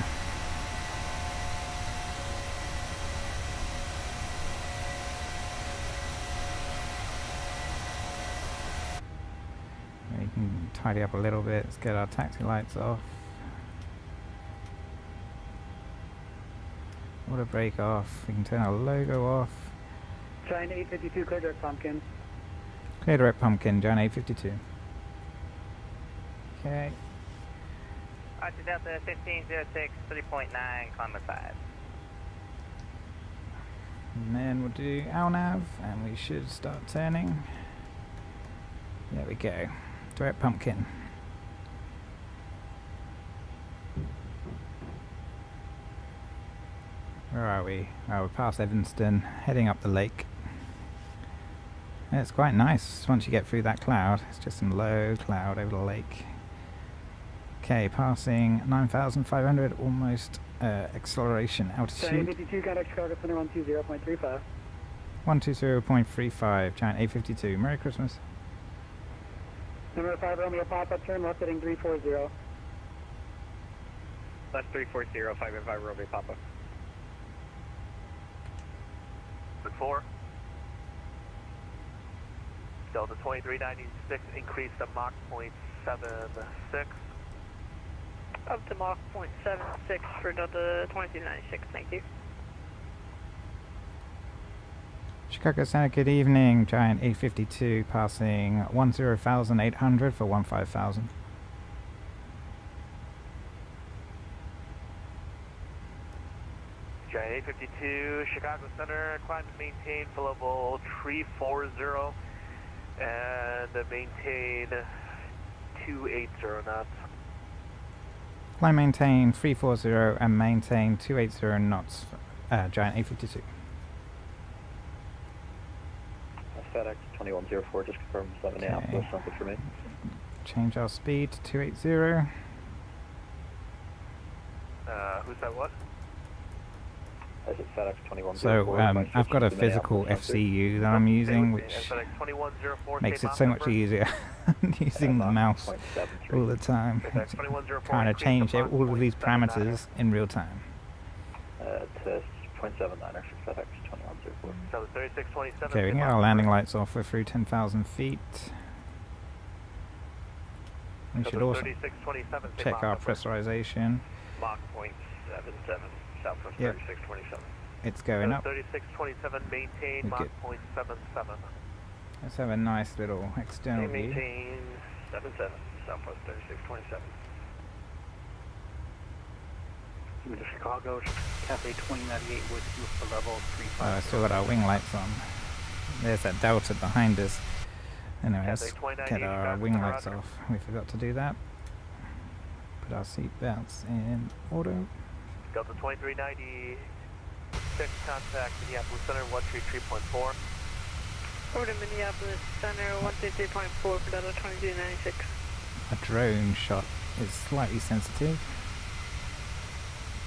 We can tidy up a little bit. Let's get our taxi lights off. Water brake off. We can turn our logo off. Giant 852, clear direct pumpkin. Clear direct pumpkin, Giant 852. Okay. Roger, Delta 1506, 3.9, climb at 5. And then we'll do our nav, and we should start turning. There we go. Direct pumpkin. Where are we? Oh, we're past Evanston, heading up the lake. And it's quite nice once you get through that cloud. It's just some low cloud over the lake. Okay, passing 9,500, almost acceleration altitude. 52, contact Chicago Center 120.35. 120.35, giant 852. Merry Christmas. Number 5 Romeo pop-up, turn left heading 340. That's 340, 505 Romeo Papa. Good 4. Delta 2396, increase to Mach 0.76. Up to Mach 0.76 for Delta 2396, thank you. Chicago Center, good evening. Giant 852 passing 10,800 for 15,000. Giant 852, Chicago Center, climb and maintain for level 340 and maintain 280 knots. Climb maintain 340 and maintain 280 knots. Giant 852. FedEx 2104, just confirm 7 Minneapolis, something for me. Change our speed to 280. Who's that what? Is it FedEx 2104? So I've got a physical FCU that I'm using, which makes it so much easier using the mouse all the time. Trying to change all of these parameters in real time. To 0.79 for FedEx 2104. So 3627. Okay, we can get our landing lights off. We're through 10,000 feet. We should also check our pressurization. Mach 0.77, Southwest 3627. It's going up. 3627, maintain Mach 0.77. Let's have a nice little external view. Maintain 77, Southwest 3627. Chicago, Cafe 2098 with you for level 35. I still got our wing lights on. There's that Delta behind us. Anyway, let's get our wing lights off. We forgot to do that. Put our seat belts in auto. Delta 2396, contact Minneapolis Center 133.4. Over to Minneapolis Center 133.4 for Delta 2396. A drone shot is slightly sensitive.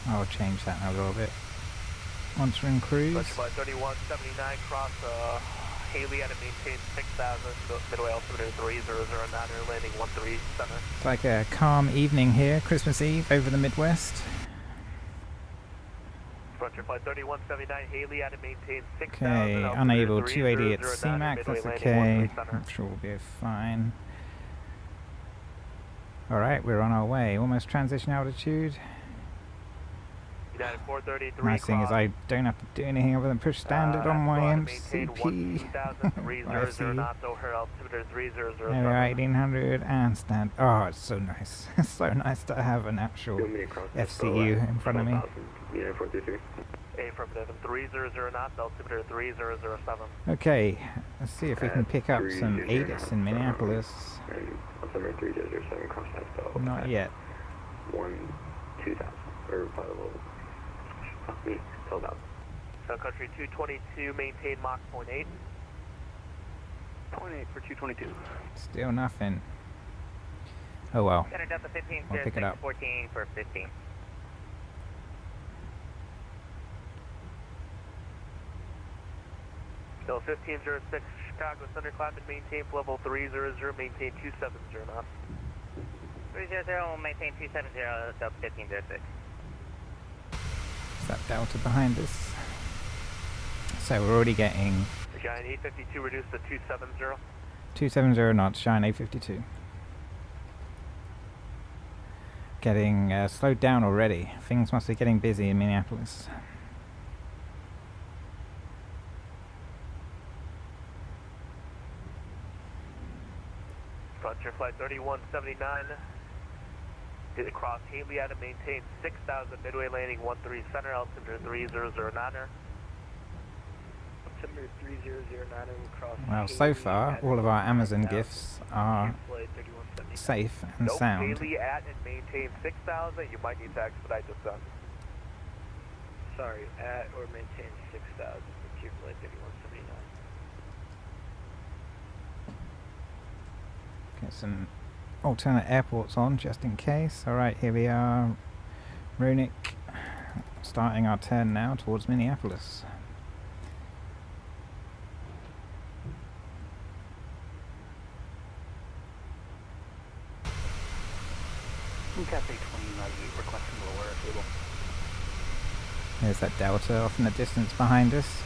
I'll change that in a little bit. Once we're in cruise. Flight 3179, cross Haley at a maintain 6,000, midway altimeter 3009, landing 13 center. It's like a calm evening here, Christmas Eve over the Midwest. Frontier Flight 3179, Haley at a maintain 6,000. Okay, unable 280 at CMAX, that's okay. I'm sure we'll be fine. Alright, we're on our way. Almost transition altitude. United 433, nice thing is I don't have to do anything other than push standard on my MCP. There we are, 1800 and stand. Oh, it's so nice. It's so nice to have an actual FCU in front of me. Affirmative, 300 knots, altimeter 3007. Okay, let's see if we can pick up some ATIS in Minneapolis. Not yet. 1-2000, or 5 sold out. Sun Country 222, maintain Mach 0.8. 0.8 for 222. Still nothing. Oh well. Center Delta 15, We'll pick it up. 14 for 15. Still 1506, Chicago Center, climb and maintain for level 300, maintain 270 knots. 300 will maintain 270, Delta 1506. Is that Delta behind us? So we're already getting Giant 852 reduced to 270. 270 knots, Giant 852. Getting slowed down already. Things must be getting busy in Minneapolis. Frontier Flight 3179. Did cross Haley at a maintain 6,000, midway landing 13 center, altimeter 3009er. altimeter 3009 across. Well, so far, all of our Amazon gifts are safe and Nope, sound. Haley at and maintain 6,000. You might need to expedite this then. Sorry, at or maintain 6,000 for Chief Flight 3179. Get some alternate airports on just in case. Alright, here we are. Runic, starting our turn now towards Minneapolis. Cafe 2098 requesting lower table. There's that Delta off in the distance behind us.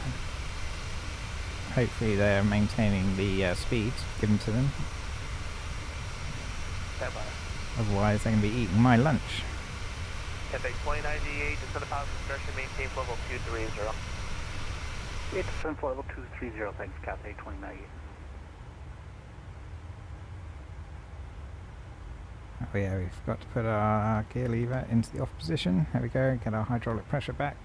Hopefully they're maintaining the speed given to them. Otherwise they're going to be eating my lunch. Cafe 2098, descend upon discretion, maintain level 230. Yeah, descend for level 230, thanks, Cafe 2098. Oh yeah, we've got to put our gear lever into the off position. There we go, get our hydraulic pressure back.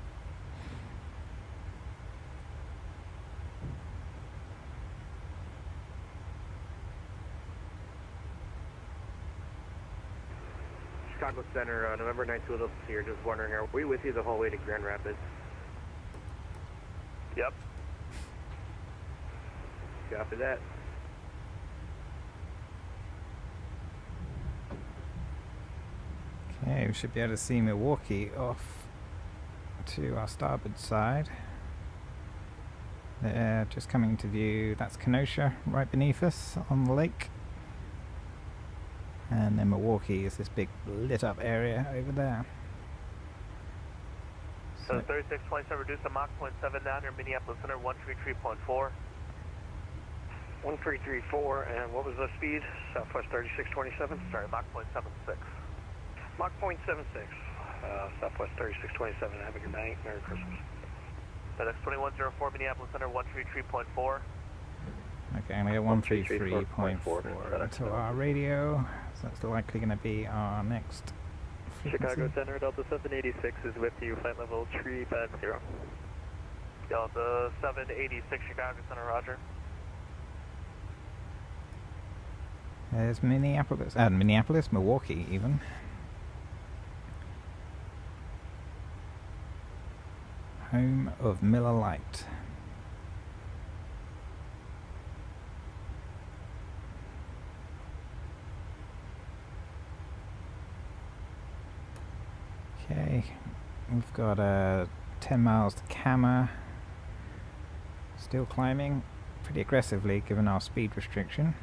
Chicago Center, November 9th, 2 here. Just wondering, are we with you the whole way to Grand Rapids? Yep. Copy that. Okay, we should be able to see Milwaukee off to our starboard side. They're just coming to view. That's Kenosha right beneath us on the lake. And then Milwaukee is this big lit up area over there. So 3627, reduce the Mach 0.7 down near Minneapolis Center, 133.4. 1334, and what was the speed? Southwest 3627? Sorry, Mach 0.76. Mach 0.76, Southwest 3627. Have a good night. Merry Christmas. FedEx 2104, Minneapolis Center, 133.4. Okay, and we got 133.4 to our radio. So that's likely going to be our next frequency. Chicago Center, Delta 786 is with you, flight level 350. Delta 786, Chicago Center, roger. There's Minneapolis, Milwaukee even. Home of Miller Lite. Okay, we've got 10 miles to Kama. Still climbing pretty aggressively given our speed restriction.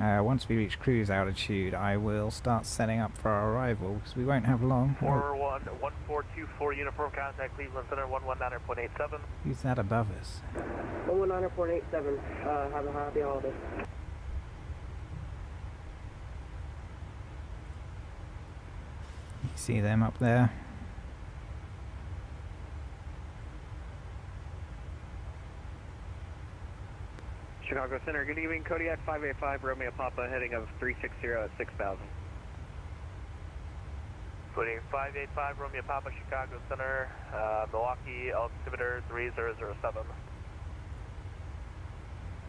Once we reach cruise altitude, I will start setting up for our arrival because we won't have long. 411424 uniform contact Cleveland Center 119.87. Who's that above us? 119.87. Have a happy holiday. You see them up there? Chicago Center, good evening. Kodiak 585, Romeo Papa, heading of 360 at 6,000. Including 585, Romeo Papa, Chicago Center, Milwaukee, altimeter 3007.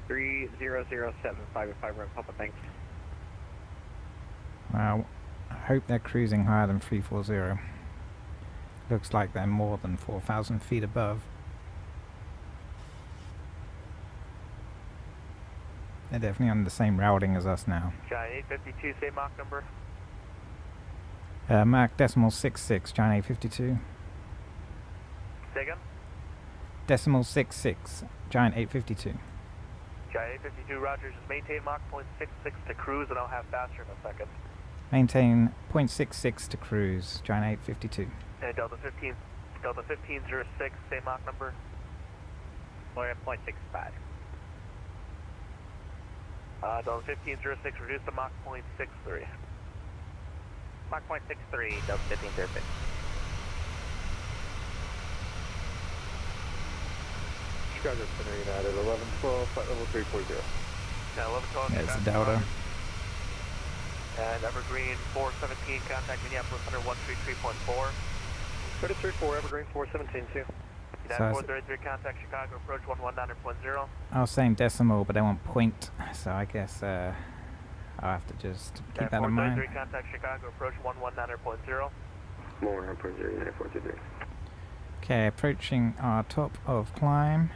3007, 585, Romeo Papa, thanks. Well, I hope they're cruising higher than 340. Looks like they're more than 4,000 feet above. They're definitely on the same routing as us now. Giant 852, say Mach number. Mach decimal 66, Giant 852. Say again? Decimal 66, Giant 852. Giant 852, roger, just maintain Mach 0.66 to cruise and I'll have faster in a second. Maintain 0.66 to cruise, Giant 852. And Delta 1506, say Mach number. We're at 0.65. Delta 1506, reduce to Mach 0.63. Mach 0.63, Delta 1506. Chicago Center United, 1112, flight level 340. Yeah, 1112. There's the Delta. And Evergreen 417, contact Minneapolis Center 133.4. 33-4, Evergreen 417-2. So 433, contact Chicago, approach 119.0. I was saying decimal, but I want point, so I guess I'll have to just keep that in mind. 433, contact Chicago, approach 119.0. 119.0, Okay, approaching our top of climb.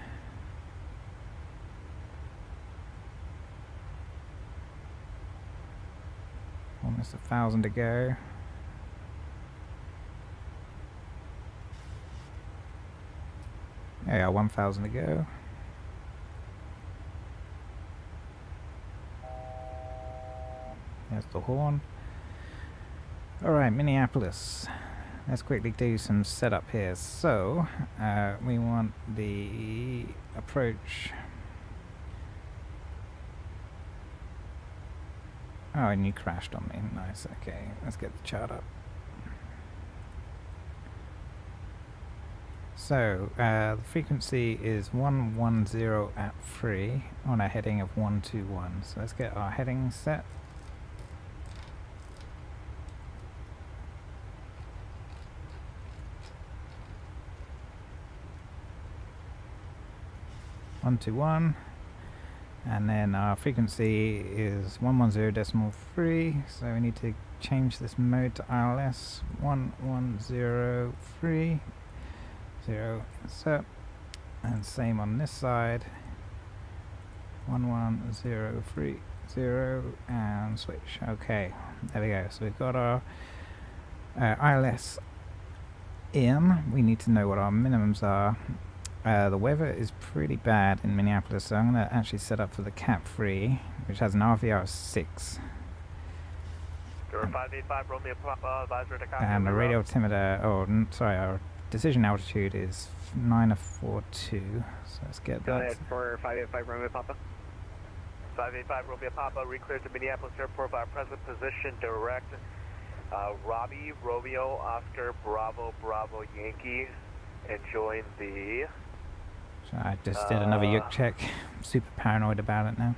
Almost 1,000 to go. Yeah, 1,000 to go. There's the horn. Alright, Minneapolis. Let's quickly do some setup here. So, we want the approach. Oh, and you crashed on me. Nice, okay. Let's get the chart up. So, the frequency is 110 at 3 on a heading of 121. So let's get our heading set. One to one, and then our frequency is 110.3, so we need to change this mode to ILS. 1103, 0 insert, and same on this side. 11030 and switch. Okay, there we go. So we've got our ILS in. We need to know what our minimums are. The weather is pretty bad in Minneapolis, so I'm going to actually set up for the Cap 3, which has an RVR of 6. And the radio altimeter, sorry, our decision altitude is 942. So let's get Go that. ahead for 585 Romeo Papa. 585 Romeo Papa, recleared to Minneapolis Airport by present position, direct Robbie, Romeo, Oscar, Bravo, Bravo, Yankee, and join the... So I just did another yuk check. I'm super paranoid about it now.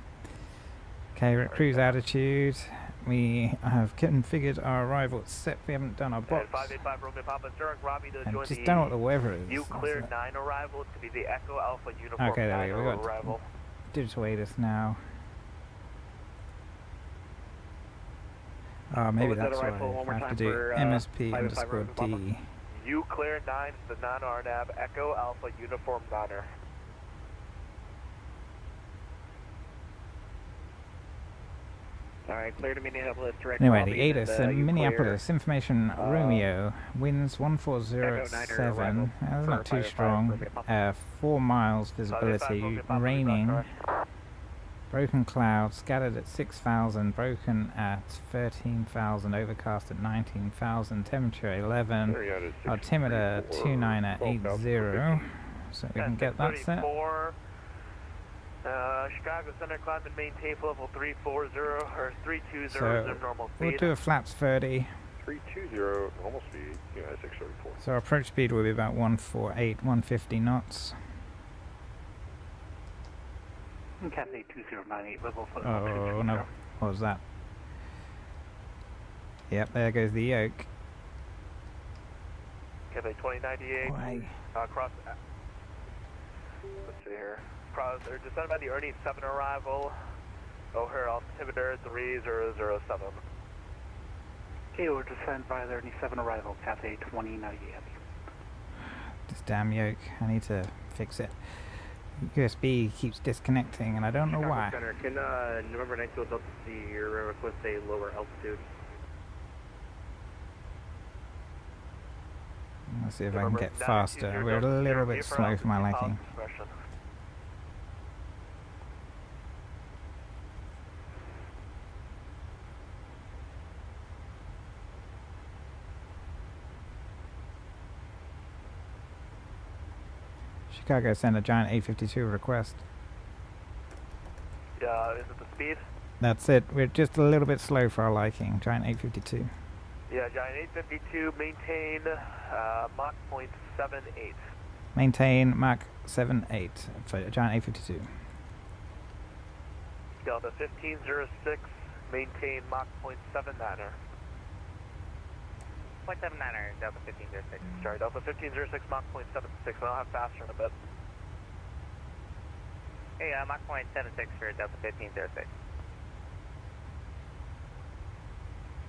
Okay, we're at cruise altitude. We have configured our arrival at set. We haven't done our box. 585 Romeo Papa, Zurich, Robbie to I join just the... don't know what the weather is. You cleared 9 arrival to be the Echo Alpha Uniform Okay, there we 9 go. We got arrival. digital ATIS now. Maybe that's why I have to do MSP underscore D. You clear 9 to the non-RNAV Echo Alpha Uniform 9er. Alright, clear to Minneapolis, direct Anyway, Robbie, the ATIS and, in you Minneapolis, information Romeo, winds 1407, that's not too strong, 4 miles visibility, raining, broken clouds, scattered at 6,000, broken at 13,000, overcast at 19,000, temperature 11, altimeter 2980, so we can get that set. Chicago Center, climb and maintain level 340 or 320 So normal speed. we'll do a flaps 30. 320, normal speed, United 634. So our approach speed will be about 148, 150 knots. Cathay 2098, level 4. Oh no, what was that? Yep, there goes the yoke. Cathay 2098. Why? Cross. Let's see here. Or descended by the Ernie 7 arrival. O'Hare altimeter 3007. Okay, we'll descend by the Ernie 7 arrival, Cathay 2098. This damn yoke, I need to fix it. USB keeps disconnecting and I don't know why. Center, can November 9th Delta see your request a lower altitude? Let's see if I can get faster. We're a little bit slow for my liking. Chicago sent a giant 852 request. Is it the speed? That's it. We're just a little bit slow for our liking. Giant 852. Yeah, giant 852, maintain Mach 0.78. Maintain Mach 78 for giant 852. Delta 1506, maintain Mach 0.79er. .79 Delta 1506. Sorry, Delta 1506, Mach 0.76. I'll have faster in a bit. Hey, Mach 0.76 for Delta 1506.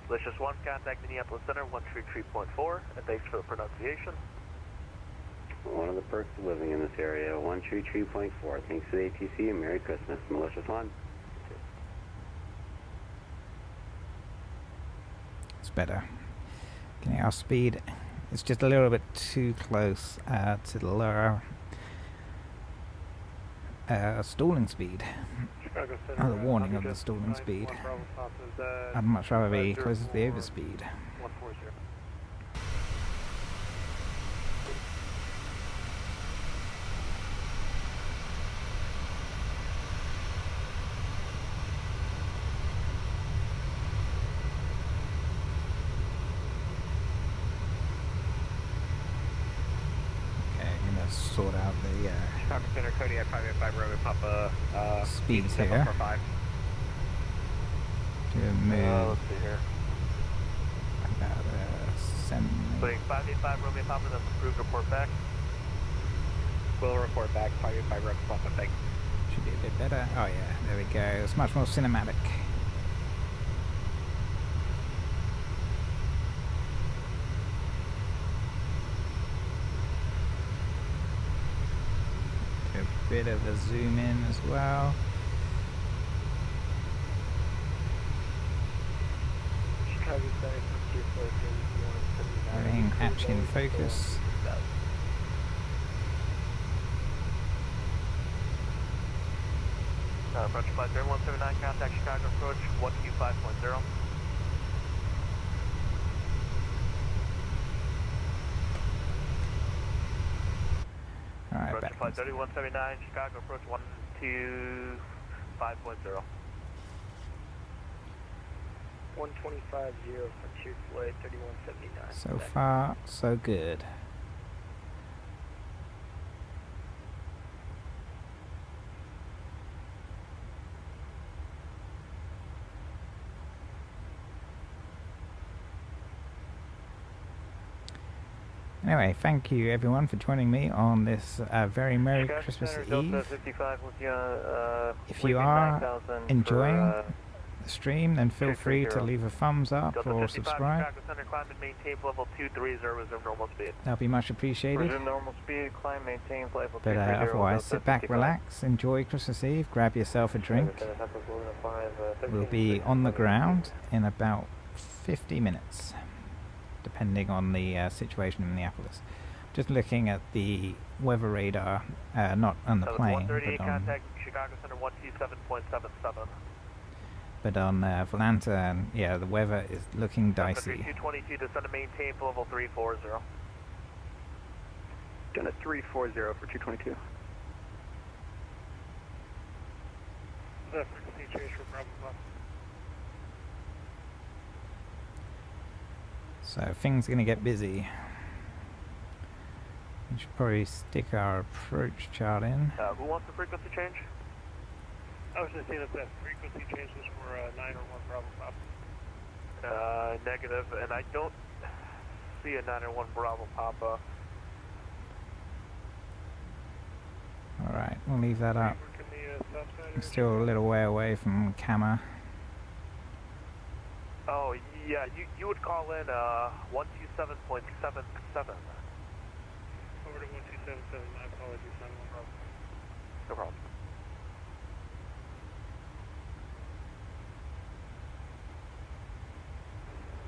Delicious 1, contact Minneapolis Center, 133.4, and thanks for the pronunciation. One of the perks of living in this area, 133.4. Thanks to the ATC and Merry Christmas. Malicious 1. It's better. Getting our speed. It's just a little bit too close to the lower stalling speed. The warning of the stalling speed. I'd much rather be closer to the overspeed. 140. Okay, I'm gonna sort out the Chicago Center, Kodiak 585 Romeo Papa. speeds here. To move Let's see here. about 7. Putting 585 Romeo Papa, that's approved, report back. We'll report back, 585 Romeo Papa, thanks. Should be a bit better. Oh yeah, there we go. It's much more cinematic. Do a bit of a zoom in as well. Chicago Center, from 2 Everything actually in focus. Approach flight 3179, contact Chicago approach 1Q5.0. Alright, Approach back. flight 3179, Chicago approach 125.0. 125.0, Frontier Flight 3179. So far, so good. Anyway, thank you everyone for joining me on this very Merry Chicago Christmas Center, Eve. Delta 55 with you, If you are 9,000 enjoying for, the stream, then feel free to 230. leave a thumbs up Delta or 55, subscribe. Chicago Center, climb and maintain level 230, resume normal speed. That'll be much appreciated. Resume normal speed, climb, maintain level But 230. otherwise, Delta sit back, 55. relax, enjoy Christmas Eve, grab yourself a drink. Chicago Center, Delta 5, We'll be on the ground in about 50 minutes, depending on the situation in Minneapolis. Just looking at the weather radar, not on the plane, 138, but on, contact Chicago Center 127.77. but on Volanta, and yeah, the weather is looking dicey. 222, descend and maintain for level 340. Done at 340 for 222. The frequency change for Bravo Papa. So things are going to get busy. We should probably stick our approach chart in. Who wants the frequency change? I was just seeing if that frequency change was for 9 or 1 Bravo Papa. Negative, and I don't see a 901 Bravo Papa. Alright, we'll leave that up. Working the south side I'm still a little way away from Kama. Oh, yeah, you would call in 127.77. over to 1277. My apologies, 9-1 Bravo. No problem.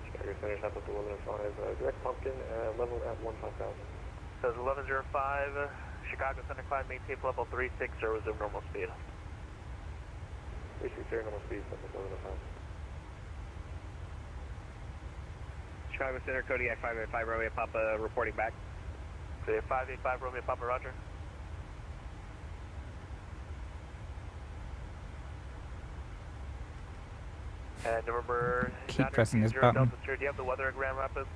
Chicago Center, Southwest 1105, direct pumpkin, level at 15,000. Says 1105, Chicago Center, climb, maintain level 360, resume normal speed. 360, normal speed, Southwest 1105. Chicago Center, Kodiak 585 Romeo Papa reporting back. Say 585 Romeo Papa, roger. And November Keep pressing this 920 button. Delta Sierra, do you have the weather at Grand Rapids?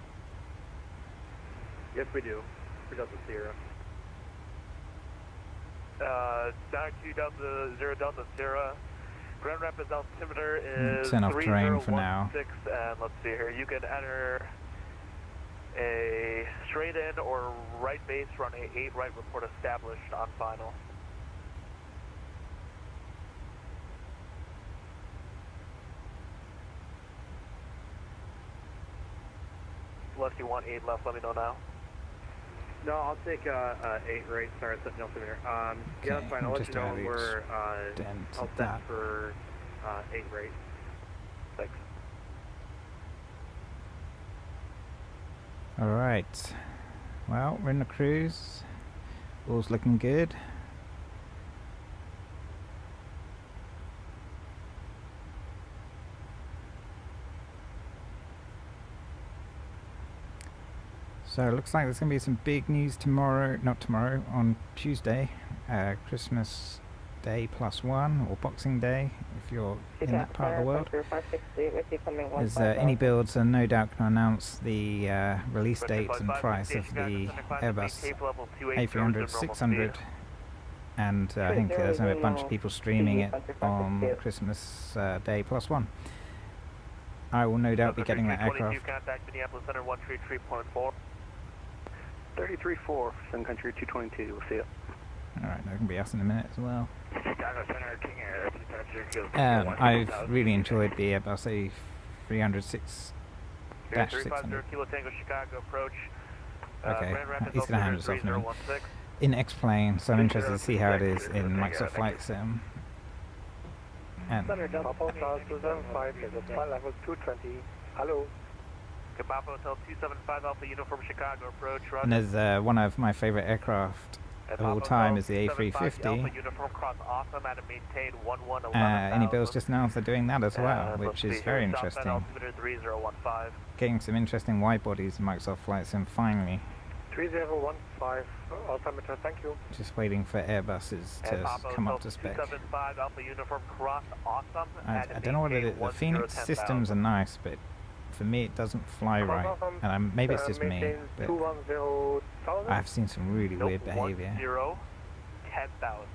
Yes, we do. For Delta Sierra. 92 Delta 0 Delta Sierra. Grand Rapids altimeter is It's enough terrain for now. 3016, and let's see here. You can enter A straight in or right base, runway 8 right, report established on final. Unless you want 8 left, let me know now. No, I'll take 8 right. Sorry, something else over there. Yeah, that's fine. I'll let you know when we're all set for 8 right. Thanks. Alright. Well, we're in the cruise. All's looking good. So it looks like there's going to be some big news tomorrow, not tomorrow, on Tuesday, Christmas Day +1 or Boxing Day if you're in that part of the world. As any builds are no doubt going to announce the release dates and price of the Airbus A300-600, and I think there's going to be a bunch of people streaming it on Christmas Day +1. I will no doubt be getting that aircraft. Contact Minneapolis Center 133.4. 33-4, Sun Country 222, we'll see you. Alright, that can be us in a minute as well. I've really enjoyed the Airbus A300-600. Kilo Tango Chicago approach. Okay, he's going to hand us off in a minute. In X-Plane, so I'm interested to see how it is in Microsoft Flight Sim. And Papa level 220, hello. Papa Hotel 275 Alpha Uniform Chicago approach. And there's one of my favorite aircraft of all time is the A350. Any bills just announced they're doing that as well, which is very interesting. Getting some interesting wide bodies in Microsoft Flight Sim finally. 3015, altimeter, thank you. Just waiting for Airbuses to come up to spec. I don't know what it is. The Phoenix systems are nice, but for me it doesn't fly right. And maybe it's just me, but I've seen some really weird behavior. 10,000.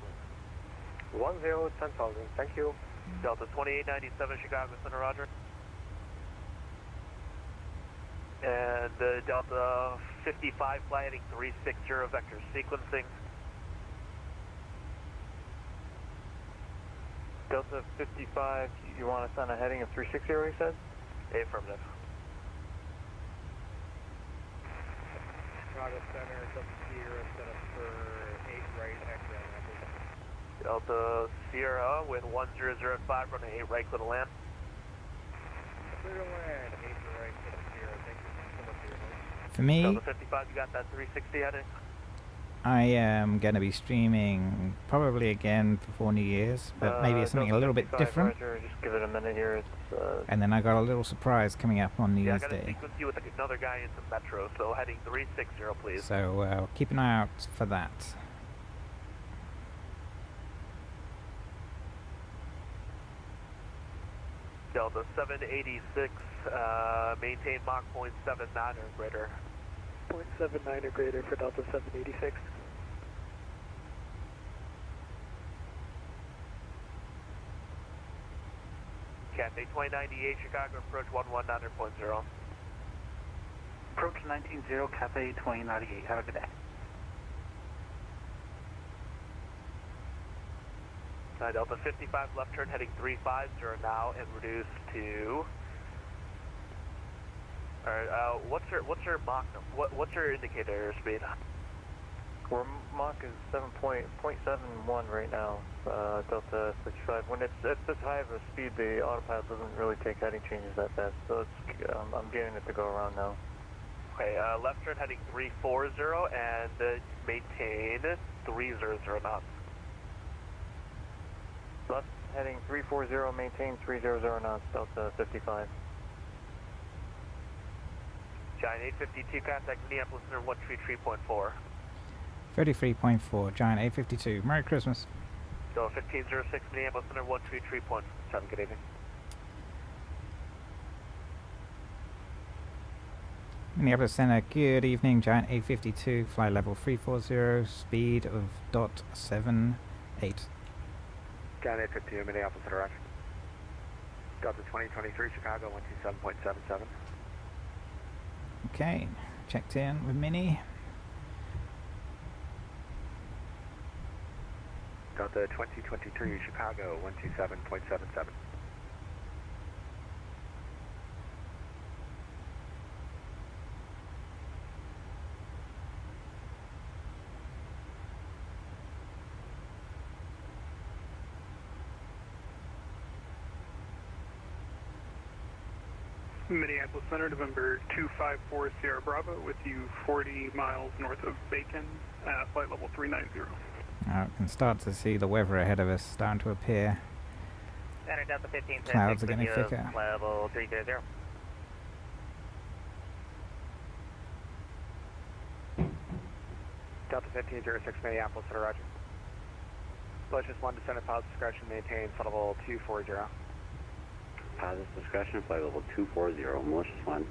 10,000, thank you. Delta 2897 Chicago Center, roger. And Delta 55 fly heading 360 vector sequencing. Delta 55, you want us on a heading of 360, we said? Affirmative. Chicago Center, Delta Sierra, set up for 8 right, X-ray. Delta Sierra, wind 1005, running 8 right, clear to land. Clear to land, 8 right, Delta Sierra, thank you so much for your help. For me, Delta 55, you got that 360 heading? I am going to be streaming probably again before New Year's, but maybe it's something a little bit different. Roger, just give it a minute here. And then I got a little surprise coming up on New Year's I got to Day. sequence you with another guy into Metro, so heading 360, please. So keep an eye out for that. Delta 786, maintain Mach 0.79 or greater. 0.79 or greater for Delta 786. Cathay 2098, Chicago, approach 119.0. Approach 19-0, Cathay 2098, have a good day. Delta 55, left turn heading 350 now and reduced to... Alright, what's your Mach, what's your indicator speed? Our Mach is 7.71 right now, Delta 65. When it's at this high of a speed, the autopilot doesn't really take heading changes that fast, so it's, I'm getting it to go around now. Okay, left turn heading 340 and maintain 300 knots. Left heading 340, maintain 300 knots, Delta 55. Giant 852, contact Minneapolis Center 133.4. 33.4, Giant 852. Merry Christmas. Go 1506, Minneapolis Center 133.7. Good evening. Minneapolis Center, good evening. Giant 852, fly level 340, speed of .78. Giant 852, Minneapolis Center, roger. Delta 2023, Chicago 127.77. Okay, checked in with Minnie. Delta 2023 Chicago 127.77. Minneapolis Center, November 254 Sierra Bravo, with you 40 miles north of Bacon, flight level 390. I can start to see the weather ahead of us starting to appear. Center Delta 15, Clouds are getting thicker. level 330. Delta 1506 Minneapolis Center, roger. Delicious 1 descendant positive discretion maintained, flight level 240. Positive discretion, flight level 240, malicious 1.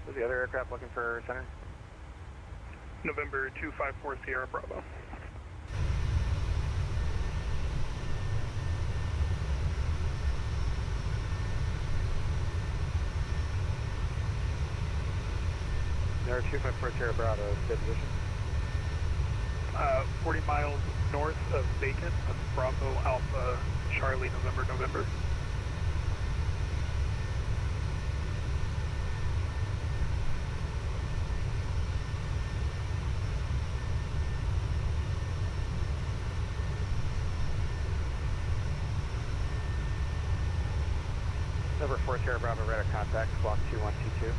Was the other aircraft looking for center? November 254 Sierra Bravo. There 254 Sierra Bravo, good position. 40 miles north of Bacon, Bravo Alpha Charlie November. Number 4 Sierra Bravo, radar contact, squawk 2122.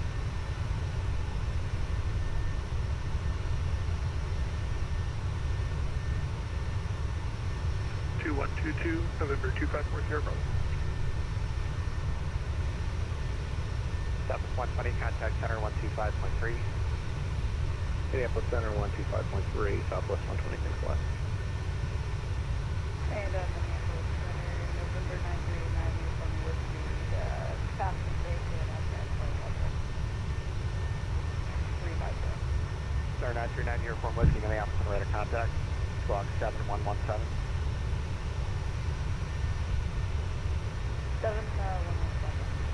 November 254 Sierra Bravo. Southwest 120, contact center 125.3. Minneapolis Center 125.3, Southwest 120, thanks a lot. And Minneapolis Center, November 9390 from Whiskey, passing Bacon at that point level 350. Center 939 uniform Whiskey, Minneapolis Center, radar contact, squawk 7117. 7117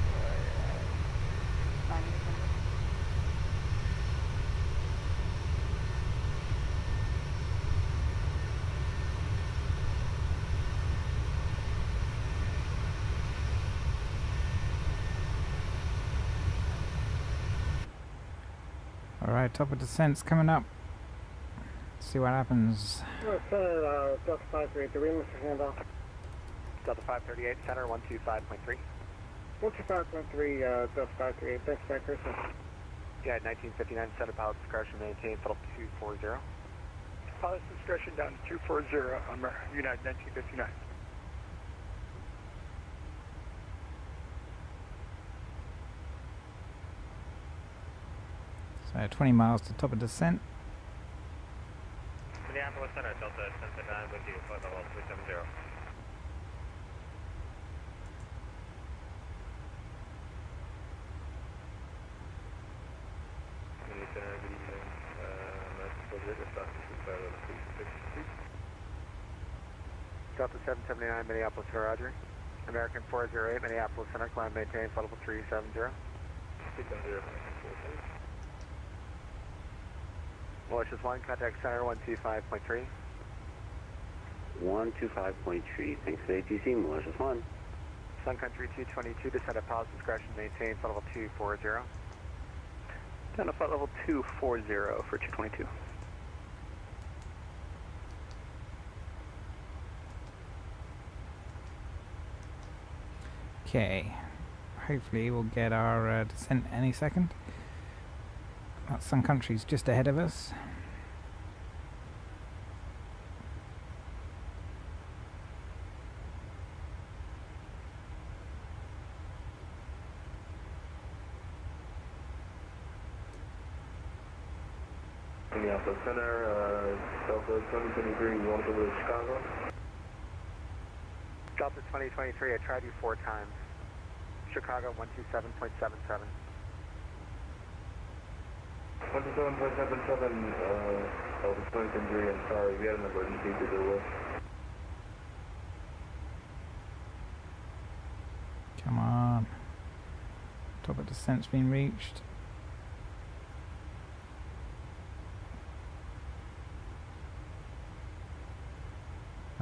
for 9 December. Alright, top of descent's coming up. Let's see what happens. Center, Delta 533, Mr. Handoff. Delta 538, center 125.3. 125.3, Delta 538, thanks, Merry Christmas. Yeah, 1959, center pilot discretion maintained, flight level 240. Pilot discretion down to 240 on United 1959. So 20 miles to top of descent. Minneapolis Center, Delta 1059 with you, flight level 370. Center, good evening. Delta 779, Minneapolis Center, roger. American 408, Minneapolis Center, climb maintained, flight level 370. Malicious 1, contact center 125.3. 125.3, thanks to ATC, malicious 1. Sun Country 222, descend at positive discretion maintained, flight level 240. Down to flight level 240 for 222. Okay, hopefully we'll get our descent any second. That Sun Country's just ahead of us. Minneapolis Center, Delta 2023, you want to go to Chicago? Delta 2023, I tried you 4 times. Chicago 127.77. 127.77, Delta 2023, I'm sorry, we had an emergency to deal with. Come on. Top of descent's been reached.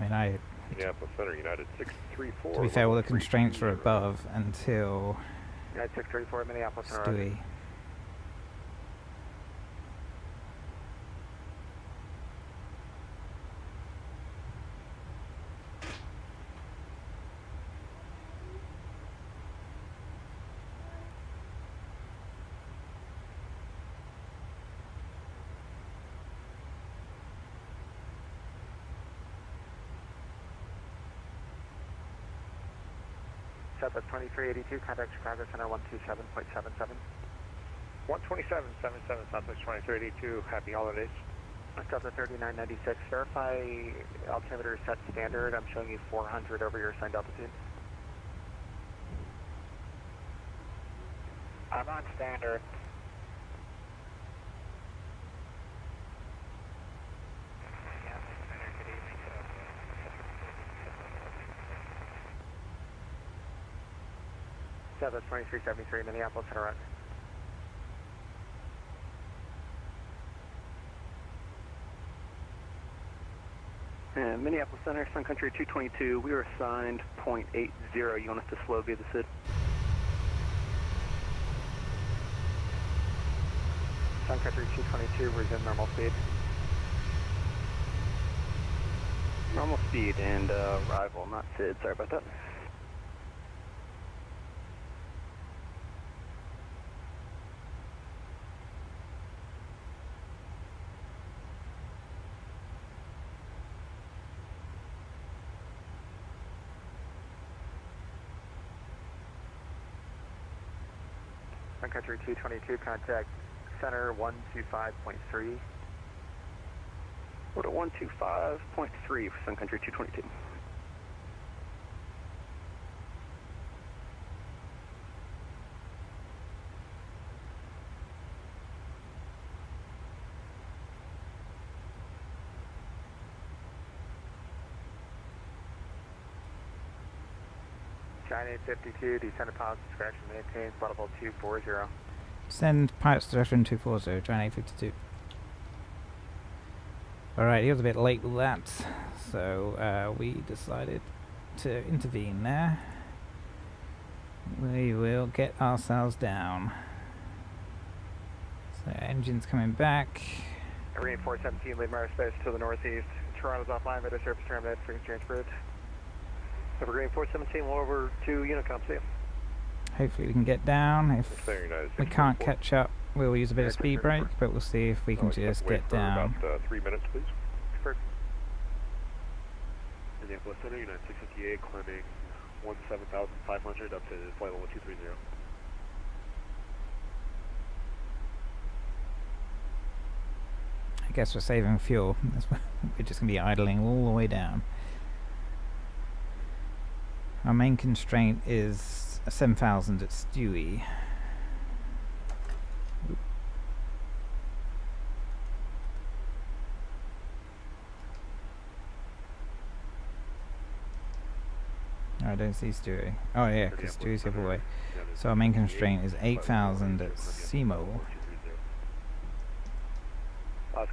mean, Minneapolis Center, United 634. to be fair, all the constraints are above until United 634, Minneapolis Center. Stewie. Southwest 2382, contact Chicago Center 127.77. 127.77, Southwest 2382, happy holidays. Delta 3996, verify altimeter set standard. I'm showing you 400 over your assigned altitude. I'm on standard. Southwest 2373, Minneapolis Center. Minneapolis Center, Sun Country 222, we were assigned .80. You want us to slow via the SID? Sun Country 222, resume normal speed. Normal speed and arrival, not SID, sorry about that. Sun Country 222, contact Center 125.3. We're at 125.3 for Sun Country 222. China 852, descend to pilots discretion, maintain flight level 240. Send pilots discretion 240, China 852. Alright, he was a bit late with that, so we decided to intervene there. We will get ourselves down. So engine's coming back. Marine 417, lead aerospace to the northeast. Toronto's offline, radar surface terminated, frequency change bridge. Evergreen 417, we're over to Unicom, see you. Hopefully we can get down. If we can't catch up, we'll use a bit of speed brake, but we'll see if we can just get down. About 3 minutes, please. Perfect. Minneapolis Center, United 658, climbing 17,500 up to flight level 230. I guess we're saving fuel. We're just going to be idling all the way down. Our main constraint is 7,000 at Stewie. I don't see Stewie. Oh yeah, because Stewie's the other way. So our main constraint is 8,000 at Simo. Or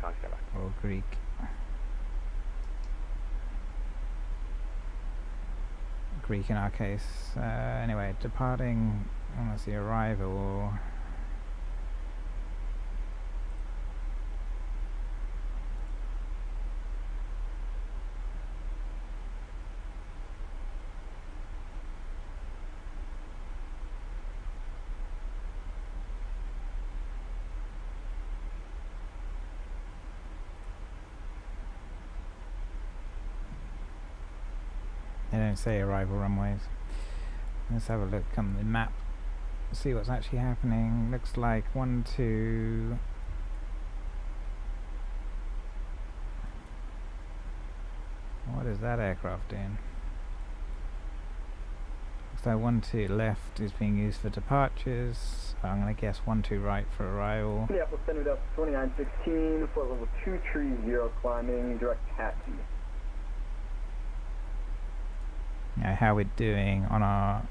Greek. Greek in our case. Anyway, departing, let's see, arrival. They don't say arrival runways. Let's have a look on the map, see what's actually happening. Looks like 1, 2. What is that aircraft doing? Looks like 1, 2 left is being used for departures. I'm going to guess 1, 2 right for arrival. Minneapolis Center Delta 2916, flight level 230, climbing direct taxi. How we're doing on our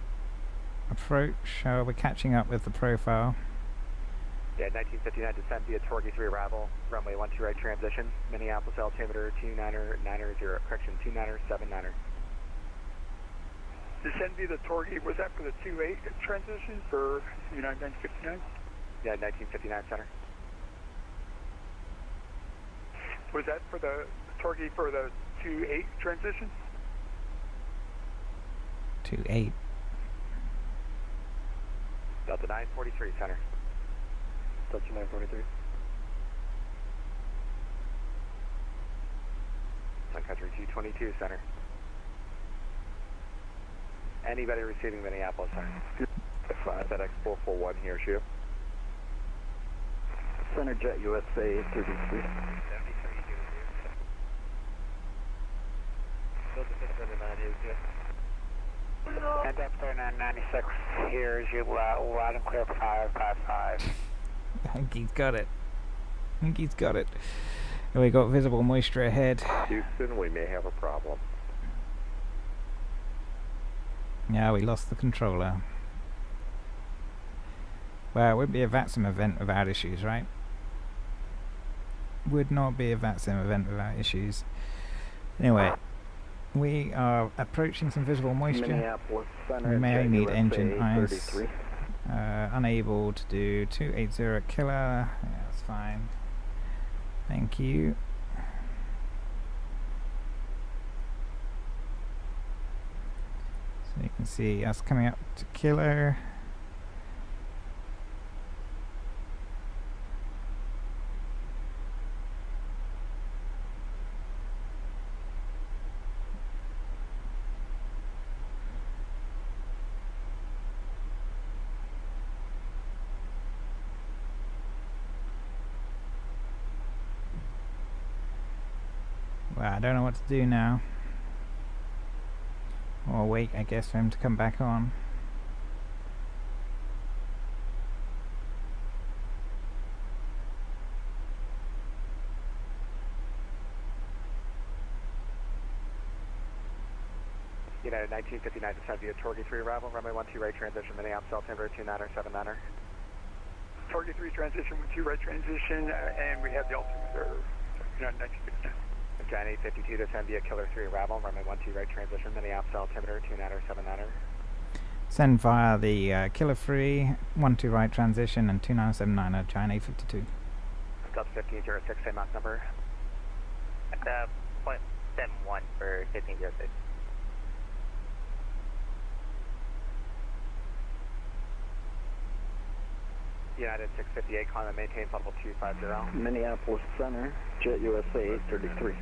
approach. We're catching up with the profile. Yeah, 1959 descend via Torquay 3 arrival, runway 12 right transition, Minneapolis altimeter 2990, correction, 2979er. Descend via the Torquay, was that for the 2-8 transition for United 1959? Yeah, 1959 center. Was that for the Torquay for the 2-8 transition? 2-8. Delta 943 center. Delta 943. Sun Country 222 center. Anybody receiving Minneapolis center? FedEx 441 here, shoot. Center Jet USA 33. 73 Delta 679 is good. And Delta 3996, here is you loud and clear 555. I think he's got it. We got visible moisture ahead. Houston, we may have a problem. Yeah, we lost the controller. Well, it would be a Vatsim event without issues, right? Would not be a Vatsim event without issues. Anyway, we are approaching some visible moisture. Minneapolis Center, We may Jet need USA engine ice. 33. Unable to do 280 killer. Yeah, that's fine. Thank you. So you can see us coming up to killer. Well, I don't know what to do now. Or wait, I guess, for him to come back on. United 1959 descend via Torquay 3 arrival, runway 12 right transition, Minneapolis altimeter 2979er. Torquay 3 transition with 2 right transition, and we have the altimeter United 1959. Johnny 52 descend via Killer 3 arrival, runway 12 right transition, Minneapolis altimeter 2979er. Send via the Killer 3, 12 right transition, and 2979 China 52. Delta 1506, same Mach number. .71 for 1506. United 658, climb and maintain level 250. Minneapolis Center, Jet USA 33.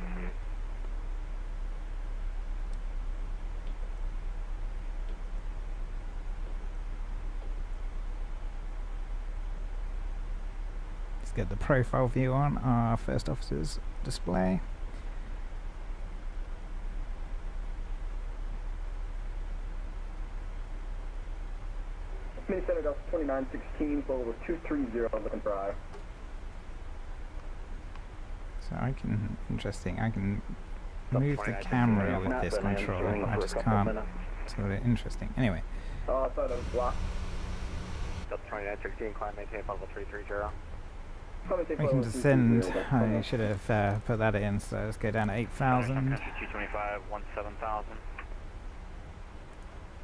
Let's get the profile view on our first officer's display. Mini Center Delta 2916, full with 230 looking for. So I can, interesting, I can move the camera with this controller. I just can't. It's a little interesting. Anyway. Oh, I thought it was blocked. Delta 2916, climb maintain level 330. We can descend. I should have put that in, so let's go down to 8,000. 225, 17,000.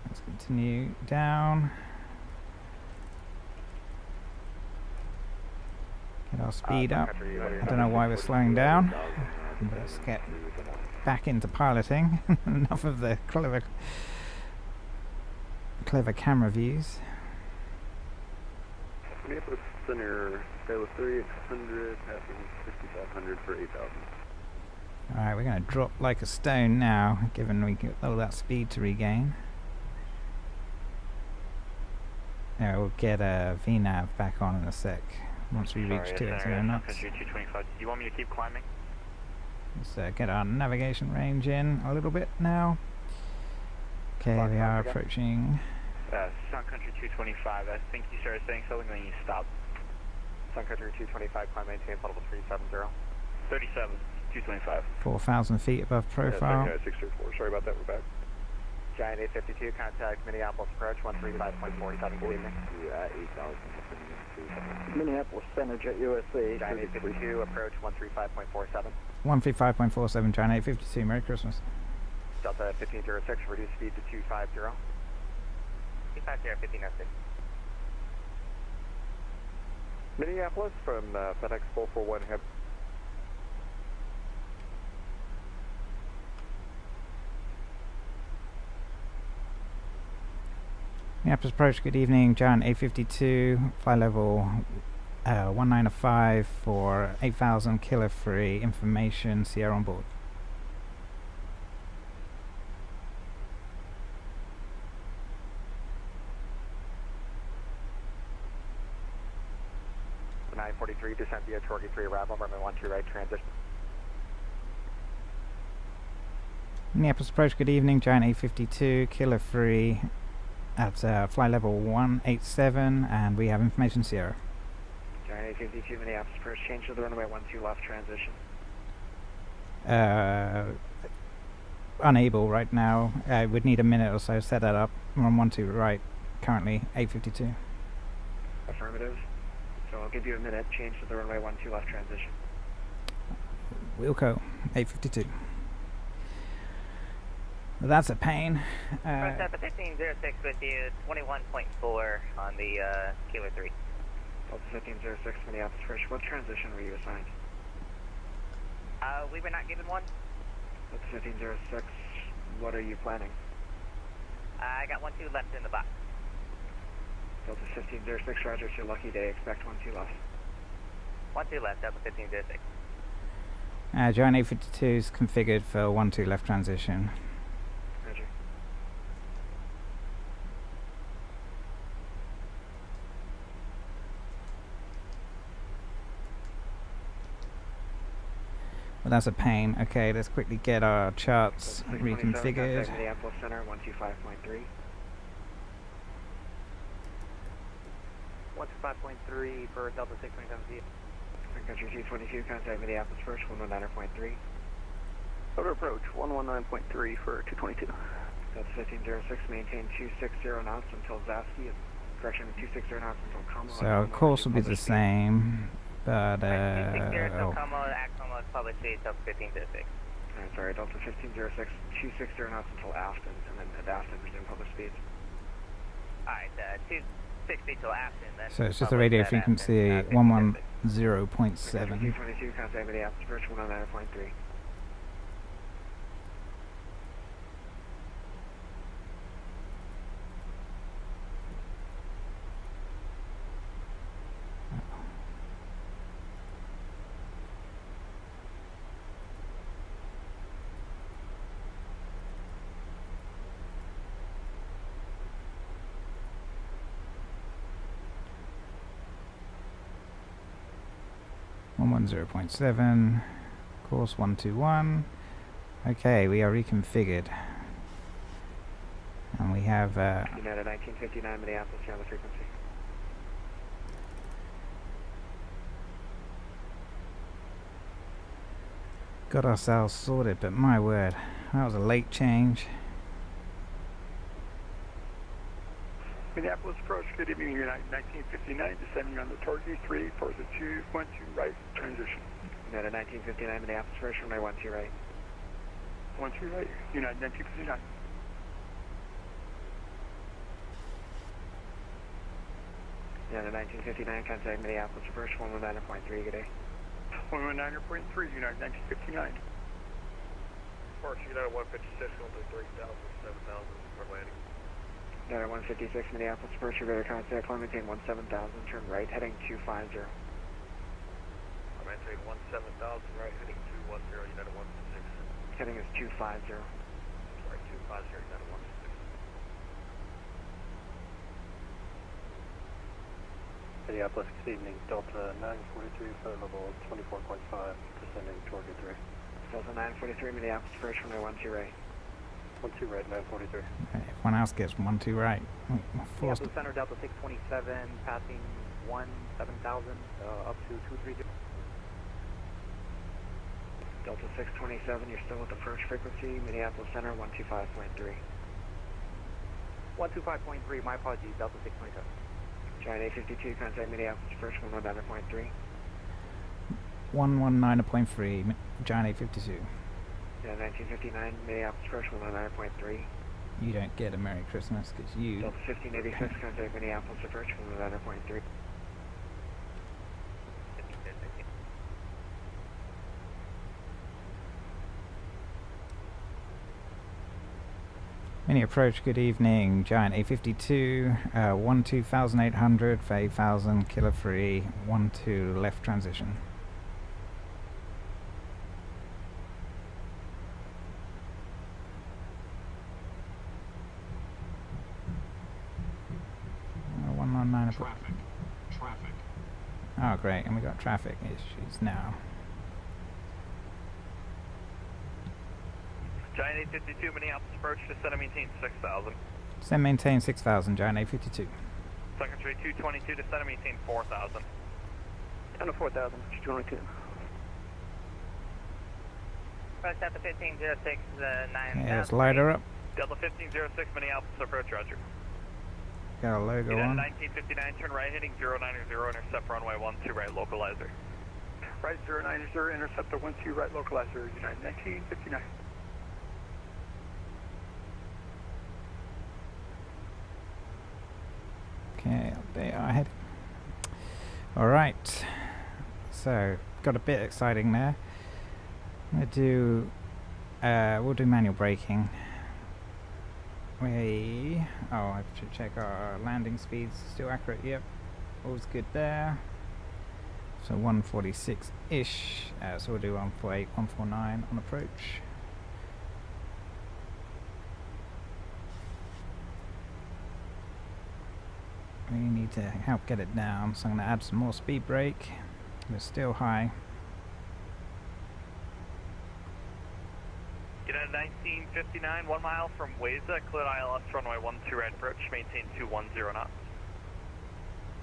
Let's continue down. Get our speed up. I don't know why we're slowing down. Let's get back into piloting. Enough of the clever camera views. Minneapolis Center, Skylar 3800, passing 6500 for 8,000. Alright, we're going to drop like a stone now, given we get all that speed to regain. Yeah, we'll get a VNAV back on in a sec. Once we reach 280 knots. 225. Do you want me to keep climbing? Let's get our navigation range in a little bit now. Okay, we are approaching. Sun Country 225. I think you started saying something, then you stopped. Sun Country 225, climb maintain level 370. 37, 225. 4,000 feet above profile. Yeah, 634. Sorry about that, we're back. Giant 852, contact Minneapolis approach 135.47, good evening. At 8,000. Minneapolis Center, Jet USA. Giant 852, approach 135.47. 135.47, Giant 852, Merry Christmas. Delta 1506, reduce speed to 250. 250, 1506. Minneapolis from FedEx 441 head. Minneapolis approach, good evening, Giant 852, fly level 1905 for 8,000 kilo free, information, Sierra on board. The 943, descent via Torquay 3, arrival, runway 12 right, transition. Minneapolis approach, good evening, Giant 852, kilo free at fly level 187, and we have information, Sierra. Giant 852, Minneapolis approach, change to the runway 12 left, transition. Unable right now. I would need a minute or so to set that up. We're on 12 right, currently 852. Affirmative. So I'll give you a minute, change to the runway 12 left, transition. Wilco, 852. Well, that's a pain. Press up at 1506 with you, 21.4 on the Kilo 3. Delta 1506, Minneapolis approach, what transition were you assigned? We were not given one. Delta 1506, what are you planning? I got 12 left in the box. Delta 1506, roger, it's your lucky day, expect 12 left. 12 left, Delta 1506. Giant 852 is configured for 12 left transition. Roger. Well, that's a pain. Okay, let's quickly get our charts reconfigured. Minneapolis Center, 125.3. 125.3 for Delta 627 Country 222, contact Minneapolis first, 119.3. Over approach, 119.3 for 222. Delta 1506, maintain 260 knots until Zasky, correction, 260 knots until Como. So our course will be the same, but 260 until Como, Como is public speed, Delta 1506. Alright, sorry, Delta 1506, 260 knots until Afton, and then at Afton resume public speed. Alright, 260 till Afton, then. so it's just the radio frequency 110.7. 222, contact Minneapolis first, 119.3. One 0.7, course 121. Okay, we are reconfigured, and we have United 1959 Minneapolis, you're on the frequency. got ourselves sorted. But my word, that was a late change. Minneapolis approach, good evening, United 1959, descending on the Torquay 3 for the 212 right, transition. United 1959 Minneapolis first, runway 12 right. 12 right, United 1959. United 1959, contact Minneapolis first, 119.3, good day. 119.3, United 1959. Park United 156, going to 3,000, 7,000 for landing. United 156 Minneapolis first, your radar contact, climb maintain 17,000, turn right, heading 250. I maintain 17,000 right, heading 210, United 156. Heading is 250. Sorry, 250, United 156. Minneapolis, good evening. Delta 943, flight level 24.5, descending Torquay 3. Delta 943 Minneapolis first, runway 12 right. 12 right, 943. Everyone else gets 12 right. Forced. Minneapolis Center, Delta 627, passing 17,000 up to 230. Delta 627, you're still at the first frequency, Minneapolis Center, 125.3. 125.3, my apologies, Delta 627. Giant 852, contact Minneapolis approach 119.3. 119.3, Giant 852. Yeah, 1959, Minneapolis approach 119.3. You don't get a Merry Christmas because you... Delta 1586, contact Minneapolis approach 119.3. Mini approach, good evening, Giant 852, 12,800 for 8,000, kilo free, 12 left transition. Traffic. Oh great, and we got traffic issues now. Giant 852, Minneapolis approach, descend and maintain 6,000. Descend maintain 6,000, Giant 852. Secretary 222, descend and maintain 4,000. Down to 4,000, 222. Press Delta 1506, 9. Yeah, let's light her up. Delta 1506, Minneapolis approach, roger. Got a logo on. 1959, turn right heading 090, intercept runway 12 right localizer. Right 090, intercept the 12 right localizer, United 1959. Okay, they are heading. Alright, so got a bit exciting there. I'm gonna do, we'll do manual braking. I should check our landing speeds, still accurate, yep, all's good there. So 146-ish, so we'll do 148, 149 on approach. We need to help get it down, so I'm going to add some more speed brake. It's still high. United 1959, 1 mile from Wayza, cleared ILS runway 12 right approach, maintain 210 knots.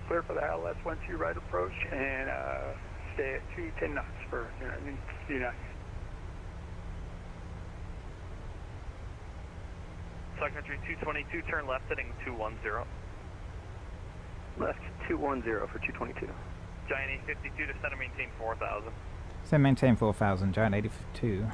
Clear for the ILS 12 right approach and stay at 210 knots for United. Secretary 222, turn left heading 210. Left 210 for 222. Giant 852, descend and maintain 4,000. So maintain 4,000, Giant 852.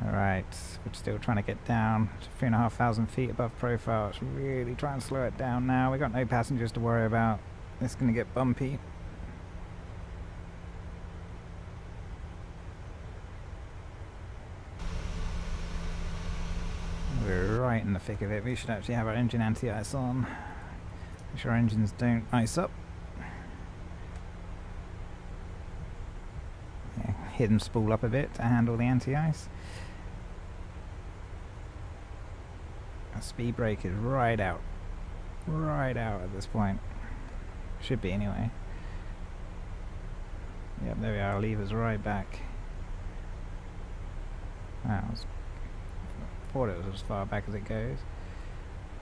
Alright, we're still trying to get down to 3,500 feet above profile. It's really trying to slow it down now. We've got no passengers to worry about. It's going to get bumpy. We're right in the thick of it. We should actually have our engine anti-ice on. Make sure our engines don't ice up. Yeah, hidden spool up a bit to handle the anti-ice. Our speed brake is right out at this point. Should be anyway. Yep, there we are. Our lever's right back. Wow, I thought it was as far back as it goes.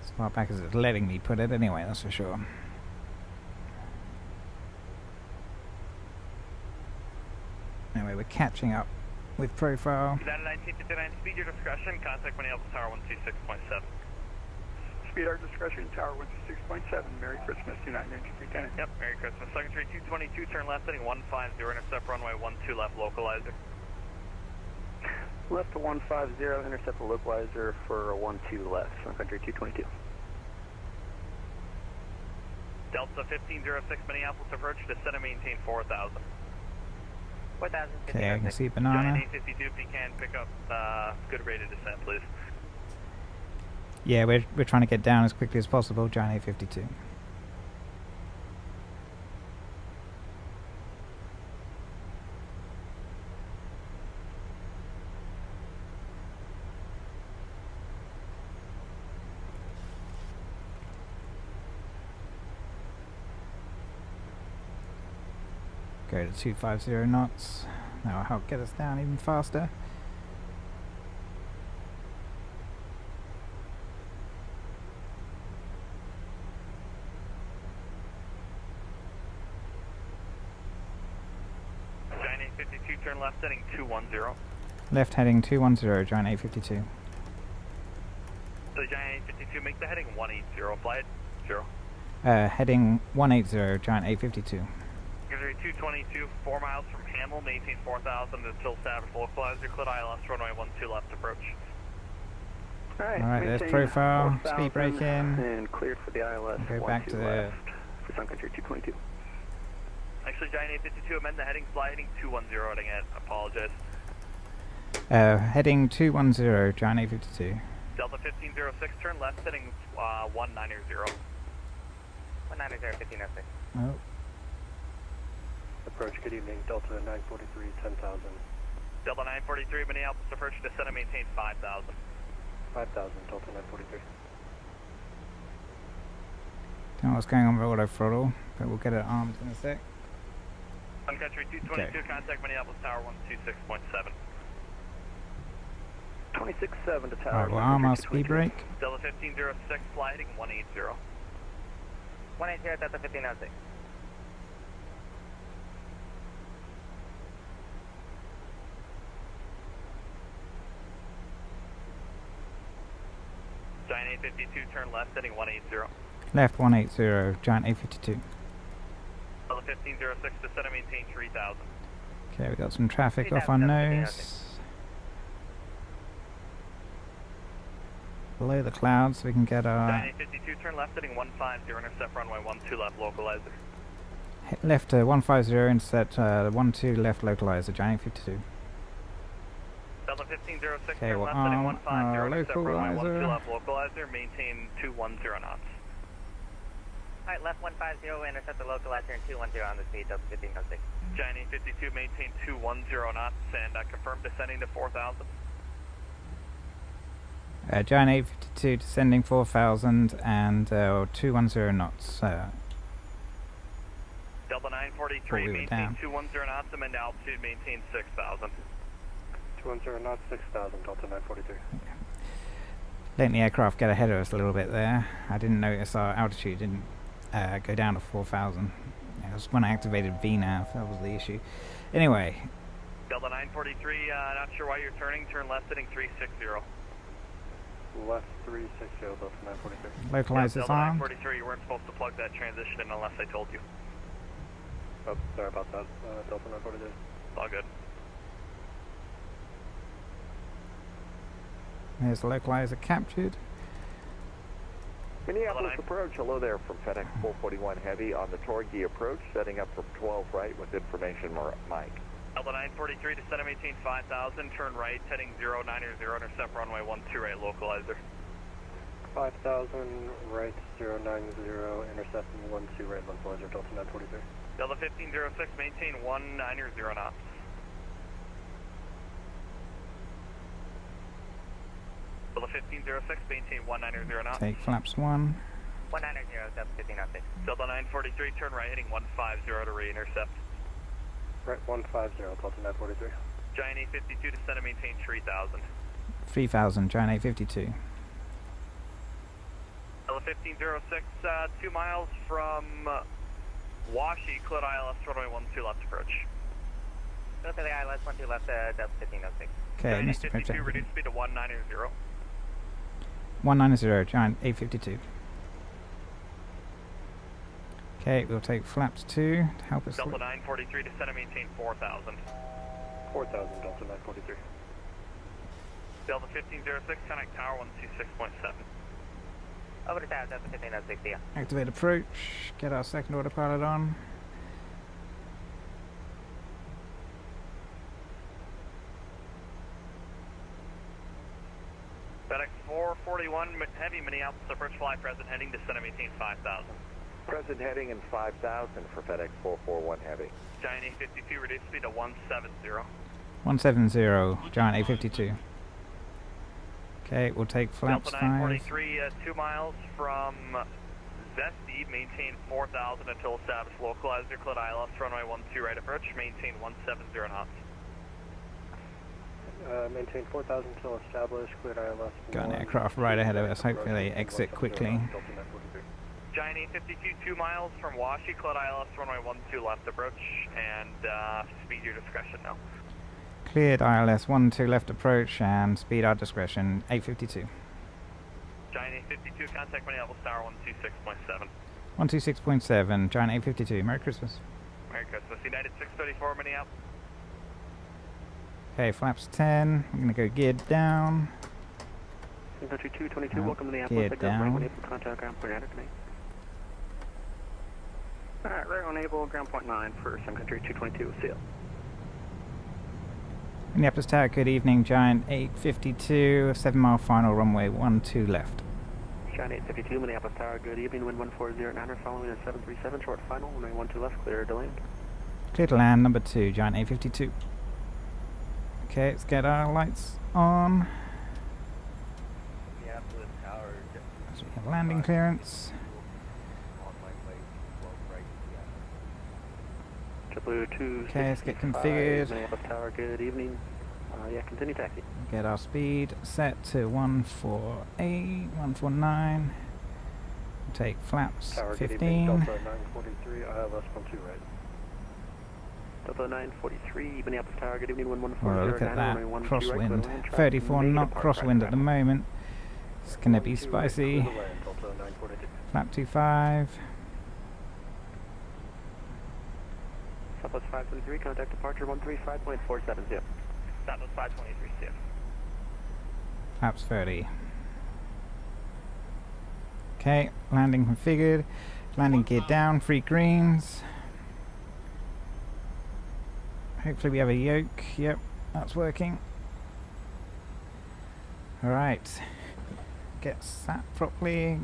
As far back as it's letting me put it anyway, that's for sure. Anyway, we're catching up with profile. United 1959, speed your discretion, contact Minneapolis Tower 126.7. Speed our discretion, Tower 126.7. Merry Christmas, United 1959. Yep, Merry Christmas. Secretary 222, turn left heading 150, intercept runway 12 left localizer. Left to 150, intercept the localizer for a 12 left, Sun Country 222. Delta 1506, Minneapolis approach, descend and maintain 4,000. 4,000. Okay, I can see banana. Giant 852, if you can, pick up good rate of descent, please. Yeah, we're trying to get down as quickly as possible, Giant 852. Go to 250 knots. That'll help get us down even faster. Giant 852, turn left heading 210. Left heading 210, Giant 852. So Giant 852, make the heading 180, flight 0. Heading 180, Giant 852. Gives you 222, 4 miles from Hamel, maintain 4,000 until Savage localizer, clear ILS, runway 12 left approach. Alright, there's profile, speed break in. And cleared for the ILS. Go back to the... For Sun Country 222. Actually, Giant 852, amend the heading, fly heading 210 heading it. Apologize. Heading 210, Giant 852. Delta 1506, turn left, heading 190. 190, 1506. Oh. Approach, good evening, Delta 943, 10,000. Delta 943, Minneapolis approach, descend and maintain 5,000. 5,000, Delta 943. Don't know what's going on with auto throttle, but we'll get it armed in a sec. Sun Country 222, contact Minneapolis Tower 126.7. 26-7 to Tower. Alright, we'll arm our speed brake. Delta 1506, fly heading 180. 180, Delta 1506. Giant 852, turn left, heading 180. Left 180, Giant 852. Delta 1506, descend and maintain 3,000. Okay, we got some traffic off our nose. Below the clouds so we can get our... Giant 852, turn left, heading 150, intercept runway 12 left, localizer. Left 150, intercept 12 left, localizer, Giant 852. Delta 1506, Okay, turn we'll left, heading arm 150, our intercept runway 12 localizer. left, localizer, maintain 210 knots. Alright, left 150, intercept the localizer and 210 on the speed, Delta 1506. Giant 852, maintain 210 knots and confirm descending to 4,000. Giant 852 descending 4,000 and 210 knots. Delta 943, we were maintain down. 210 knots, amend altitude, maintain 6,000. 210 knots, 6,000, Delta 943. Letting the aircraft get ahead of us a little bit there. I didn't notice our altitude didn't go down to 4,000. It was when I activated VNAV, that was the issue. Anyway. Delta 943, not sure why you're turning, turn left, heading 360. Left 360, Delta 943. Localizers Delta armed. 943, you weren't supposed to plug that transition in unless I told you. Oh, sorry about that, Delta 943. All good. There's the localizer captured. Minneapolis approach, hello there from FedEx 441 Heavy on the Torquay approach, setting up for 12 right with information Mike. Delta 943, descend and maintain 5,000, turn right, heading 090, intercept runway 12 right, localizer. 5,000, right 090, intercept 12 right, localizer, Delta 943. Delta 1506, maintain 190 knots. Delta 1506, maintain 190 knots. Take flaps 1. 190, Delta 1506. Delta 943, turn right, heading 150 to re-intercept. Right 150, Delta 943. Giant 852, descend and maintain 3,000. 3,000, Giant 852. Delta 1506, 2 miles from Washi, clear ILS, runway 12 left approach. Go to the ILS 12 left, Delta 1506. Okay, Giant Mr. 852, Protect. reduce speed to 190. 190, Giant 852. Okay, we'll take flaps 2 to help us. Delta 943, descend and maintain 4,000. 4,000, Delta 943. Delta 1506, connect tower 126.7. Over to tower, Delta 1506, yeah. Activate approach, get our second order pilot on. FedEx 441, heavy Minneapolis approach, fly present heading, descend and maintain 5,000. Present heading in 5,000 for FedEx 441 Heavy. Giant 852, reduce speed to 170. 170, Giant 852. Okay, we'll take flaps Delta 5. 943, 2 miles from Zesty, maintain 4,000 until established localizer, clear ILS, runway 12 right approach, maintain 170 knots. Maintain 4,000 until established, cleared ILS. Got an aircraft right ahead of us, hopefully they exit quickly. Giant 852, 2 miles from Washi, clear ILS, runway 12 left approach, and speed your discretion now. Cleared ILS 12 left approach and speed our discretion 852. Giant 852, contact Minneapolis Tower 126.7. 126.7, Giant 852. Merry Christmas. Merry Christmas. United 634 Minneapolis. Okay, flaps 10. I'm going to go geared down. 222, welcome to Minneapolis. Geared down. Contact ground point 9 tonight. Alright, right on Able, ground point 9 for Sun Country 222, seal. Minneapolis Tower, good evening. Giant 852, 7 mile final, runway 12 left. Giant 852, Minneapolis Tower, good evening. Wind 140 following a 737, short final, runway 12 left, clear to land. Clear to land, number 2, Giant 852. Okay, let's get our lights on. Minneapolis Tower. So we have landing clearance. Okay, let's get configured. Minneapolis Tower, good evening. Yeah, continue taxi. Get our speed set to 148, 149. Take flaps Tower, 15. Delta 943, ILS 12 right. Delta 943, Minneapolis Tower, good evening, 1140. Well, look at that crosswind. 34 knot crosswind at the moment. It's going to be spicy. Flap 25. Southwest 523, contact departure 135.470. Southwest 523, see ya. Flaps 30. Okay, landing configured. Landing gear down, 3 greens. Hopefully we have a yoke. Yep, that's working. Alright. Get sat properly.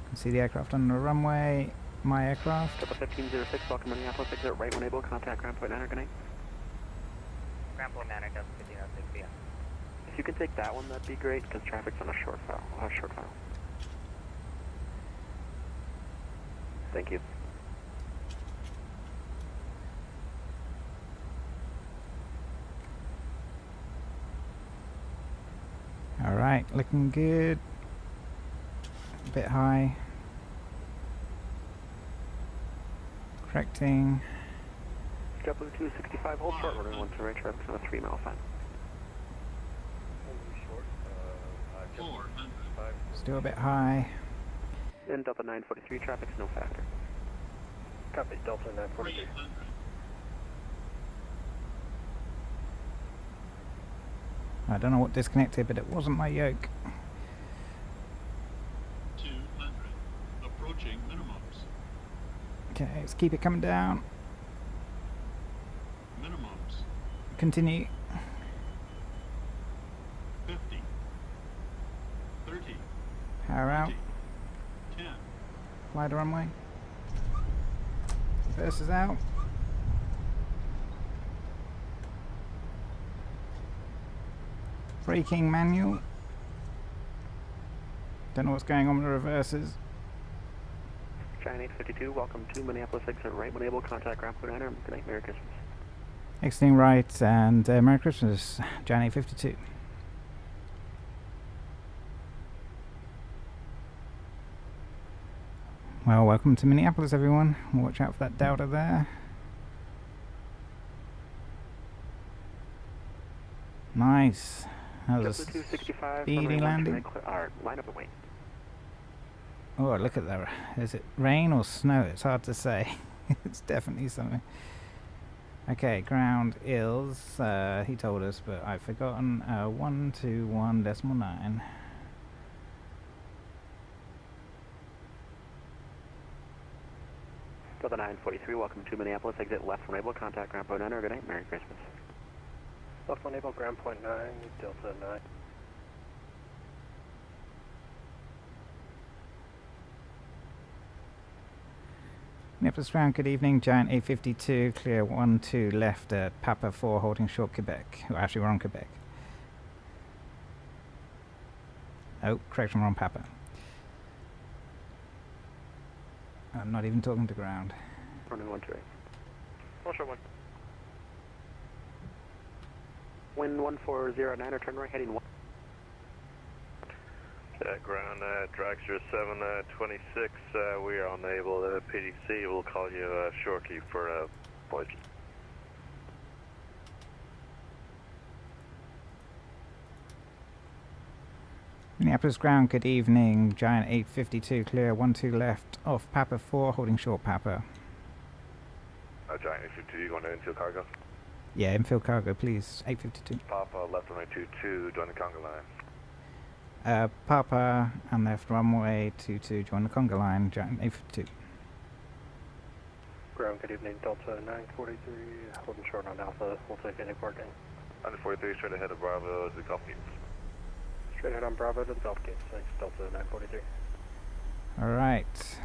Can see the aircraft on the runway. My aircraft. Delta 1506, welcome Minneapolis, exit right when able, contact ground point 9, good night. Ground point 9, Delta 1506, see ya. If you can take that one, that'd be great, because traffic's on a short file. Thank you. Alright, looking good. A bit high. Correcting. JetBlue 265, hold short, runway 12 right, traffic's on a 3 mile fine. Still a bit high. And Delta 943, traffic's no factor. Copy, Delta 943. I don't know what disconnected, but it wasn't my yoke. 200, approaching minimums. Okay, let's keep it coming down. Minimums. Continue. 50. 30. Power out. 10. Fly the runway. Reverses out. Braking manual. Don't know what's going on with the reverses. Giant 852, welcome to Minneapolis, exit right when able, contact ground point 9, good night, Merry Christmas. Exiting right and Merry Christmas, Giant 852. Well, welcome to Minneapolis, everyone. Watch out for that Delta there. Nice. That was a speedy landing. Line up and wait. Oh, look at that. Is it rain or snow? It's hard to say. It's definitely something. Okay, ground is, he told us, but I've forgotten, 121.9. Delta 943, welcome to Minneapolis, exit left when able, contact ground point 9, good night, Merry Christmas. Left on Able, ground point 9, Delta 9. Minneapolis ground, good evening, Giant 852, clear 12 left at Papa 4, holding short Quebec. Well, actually, we're on Quebec. Oh, correction, we're on Papa. I'm not even talking to ground. Runway 12. One short one. Wind 1409, or turn right heading 1. Ground, Dragster 726, we are unable to PDC. We'll call you shortly for voice. Minneapolis ground, good evening. Giant 852, clear 12 left, off Papa 4, holding short Papa. Giant 852, you going to infield cargo? Yeah, infield cargo, please. 852. Papa, left runway 22, join the conga line. Papa and left runway 22, join the conga line. Giant 852. Ground, good evening. Delta 943, holding short on Alpha. We'll take any parking. 943, straight ahead of Bravo to the Gulf Gates. Straight ahead on Bravo to the Gulf Gates. Thanks, Delta 943. Alright.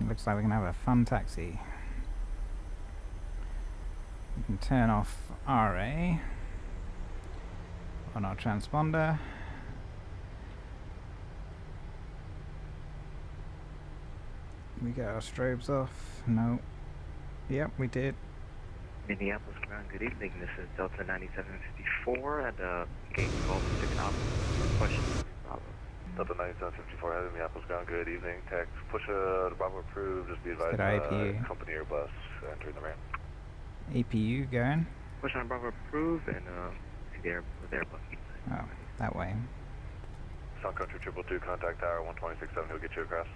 Looks like we can have a fun taxi. We can turn off RA on our transponder. We get our strobes off. No. Yep, we did. Minneapolis ground, good evening. This is Delta 9754 at Gate Golf taking off. Question. Bravo. Delta 9754 headed Minneapolis ground, good evening. Text, push the Bravo approved, just be advised company or bus entering the ramp. APU going. Push on Bravo approved and the Airbus. Oh, that way. Sun Country 222, contact tower 1267, he'll get you across.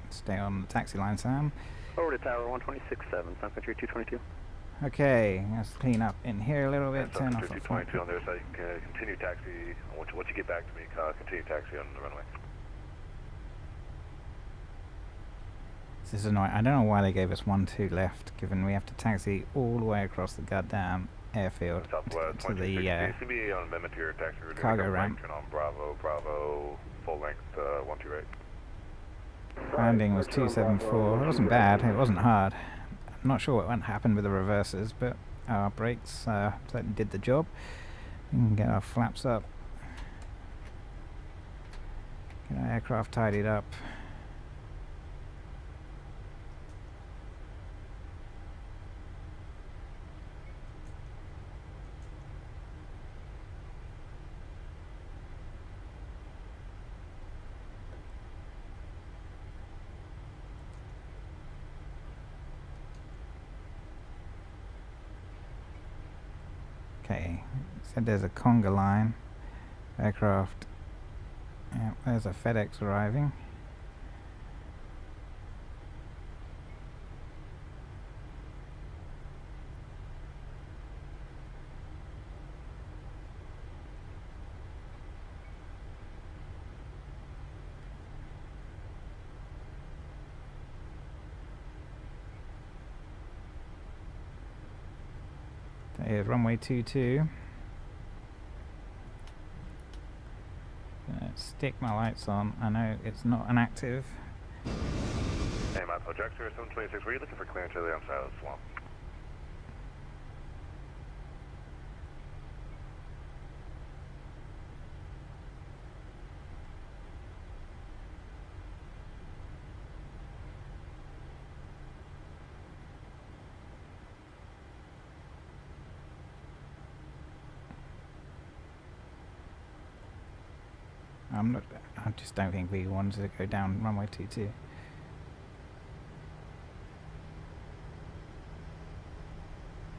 Stay on the taxi line, Sam. Over to tower 126.7, Sun Country 222. Okay, let's clean up in here a little bit. Sun Turn off Country our 222 on their side, you can continue taxi. Once you get back to me, continue taxi on the runway. This is annoying. I don't know why they gave us 1-2 left, given we have to taxi all the way across the goddamn airfield to the cargo ramp. Turn on Bravo, full length 128. Landing was 274. It wasn't bad. It wasn't hard. I'm not sure what happened with the reversers, but our brakes certainly did the job. We can get our flaps up. Get our aircraft tidied up. Okay, said there's a conga line aircraft. Yeah, there's a FedEx arriving. Here's runway 22. Gonna stick my lights on. I know it's not an active. Hey, my projector 726. Were you looking for clearance earlier? I'm sorry, I was swamped. I just don't think we wanted to go down runway 22.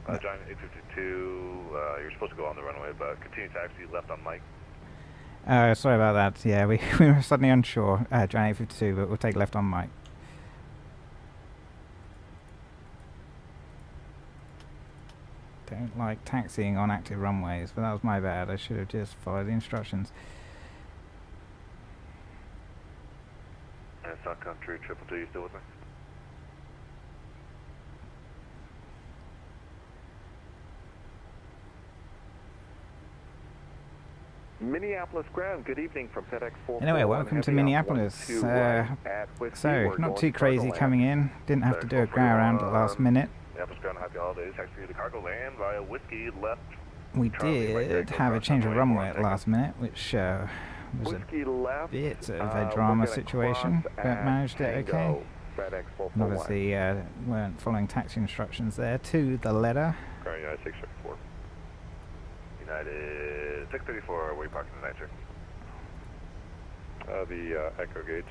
Giant 852, you're supposed to go on the runway, but continue taxi left on Mike. Sorry about that. Yeah, we were suddenly unsure. Giant 852, but we'll take left on Mike. Don't like taxiing on active runways, but that was my bad. I should have just followed the instructions. Sun Country 222, you still with me? Minneapolis ground, good evening from FedEx 4. Anyway, welcome to Minneapolis. So, not too crazy coming in. Didn't have to do a ground around at the last minute. Minneapolis ground, happy holidays. Taxi to cargo land via Whiskey left. We did have a change of runway at the last minute, which was a bit of a drama situation, but managed it okay. And obviously weren't following taxi instructions there to the letter. United 634. United 634, where you parking tonight, sir? The Echo Gates.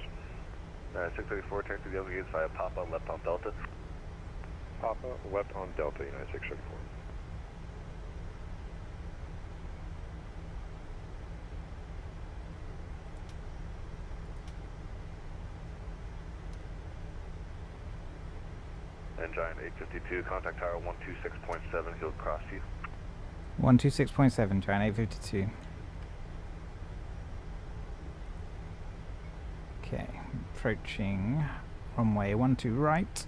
634, taxi to the Echo Gates via Papa, left on Delta. Papa, left on Delta, United 634. and Giant 852, contact tower 126.7, he'll cross you. 126.7, Giant 852. Okay, approaching runway 12 right.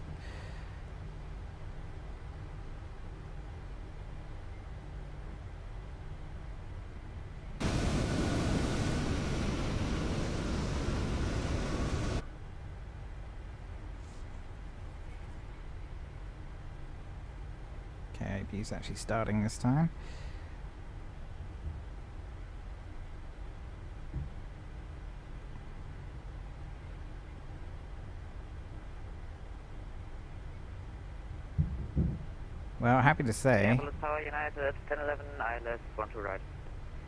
Okay, he's actually starting this time. Well, happy to say. Minneapolis Tower, United 1011, ILS 12 right.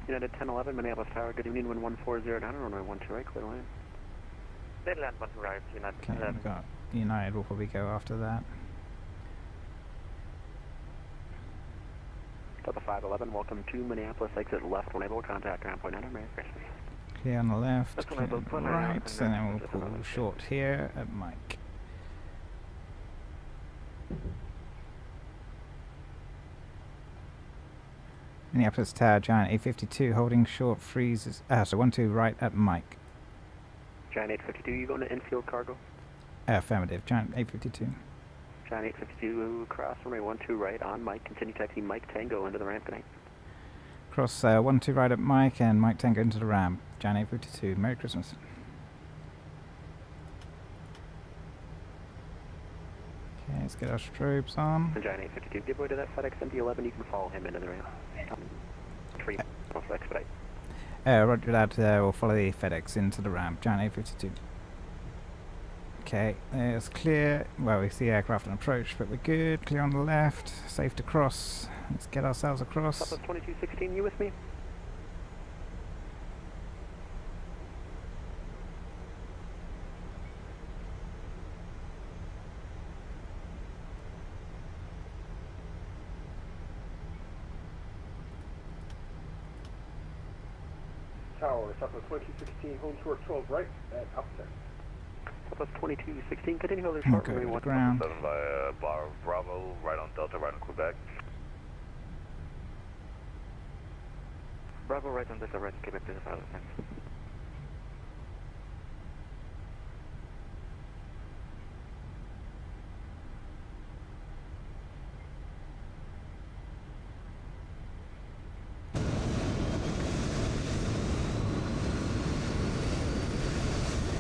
United 1011, Minneapolis Tower, good evening, wind 140, runway 12 right, clear line. Clear land 12 right, United Okay, 1011. we've got United, will probably go after that. Delta 511, welcome to Minneapolis, exit left, enable contact, ground point 9, Merry Christmas. Clear on the left, That's clear on about the 12 right, right, and then we'll pull short here at Mike. Minneapolis Tower, Giant 852, holding short, freezes. So 12 right at Mike. Giant 852, you going to infield cargo? Affirmative, Giant 852. Giant 852, cross runway 12 right on Mike, continue taxi Mike Tango into the ramp, good night. Cross 12 right at Mike, and Mike Tango into the ramp. Giant 852, Merry Christmas. Okay, let's get our strobes on. Giant 852, give way to that FedEx MD-11, you can follow him into the ramp. 3, most expedite. Roger that, we'll follow the FedEx into the ramp. Giant 852. Okay, there's clear. Well, we see aircraft on approach, but we're good. Clear on the left, safe to cross. Let's get ourselves across. Southwest 2216, you with me? Tower, Southwest 2216, home short 12 right at Upset. Southwest 2216, continue holding short Okay, runway to 1. ground. 7 by Bravo, right on Delta, right on Quebec. Bravo right on Delta right, Quebec to the pilot, thanks.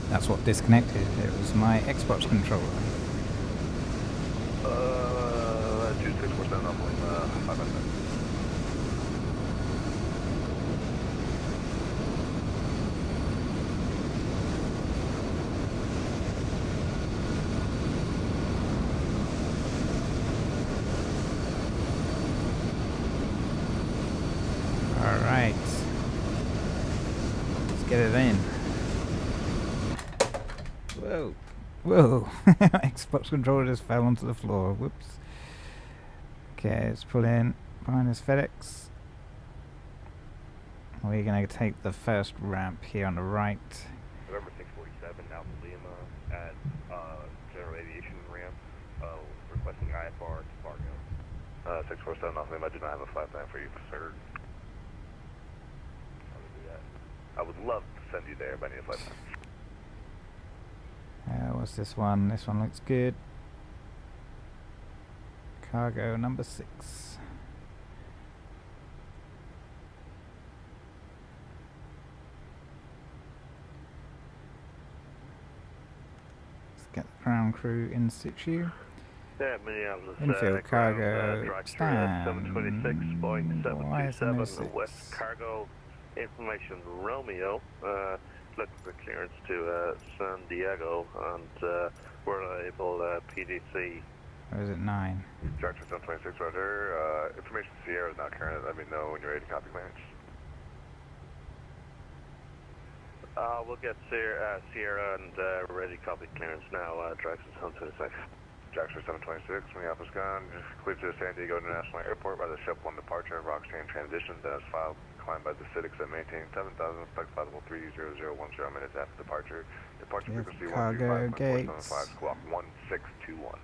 That's what disconnected. It was my Xbox controller. 26% off lane 5 minutes. Alright. Let's get it in. Whoa. Whoa. Xbox controller just fell onto the floor. Whoops. Okay, let's pull in behind this FedEx. We're going to take the first ramp here on the right. November 647, Alpha Lima at General Aviation ramp, requesting IFR to Fargo. 647 off Lima, I do not have a flight plan for you, sir. I would love to send you there, but I need a flight plan. What's this one? This one looks good. Cargo number 6. Let's get the ground crew in situ. Yeah, Minneapolis. Infield cargo, stand. stand. 726.727 West Cargo. Information Romeo. Looking for clearance to San Diego, and we're unable PDC. Or is it 9? Director 726, roger. Information Sierra is not current. Let me know when you're ready to copy clearance. We'll get Sierra and ready copy clearance now. Direction 726. Director 726, Minneapolis gone. Just cleared to San Diego International Airport by the Ship 1 departure, Rockstream transition, then is filed. Climbed by the Civics that maintain 7,000, flight possible 30010 minutes after departure. Departure frequency cargo 125.475, squawk 1621.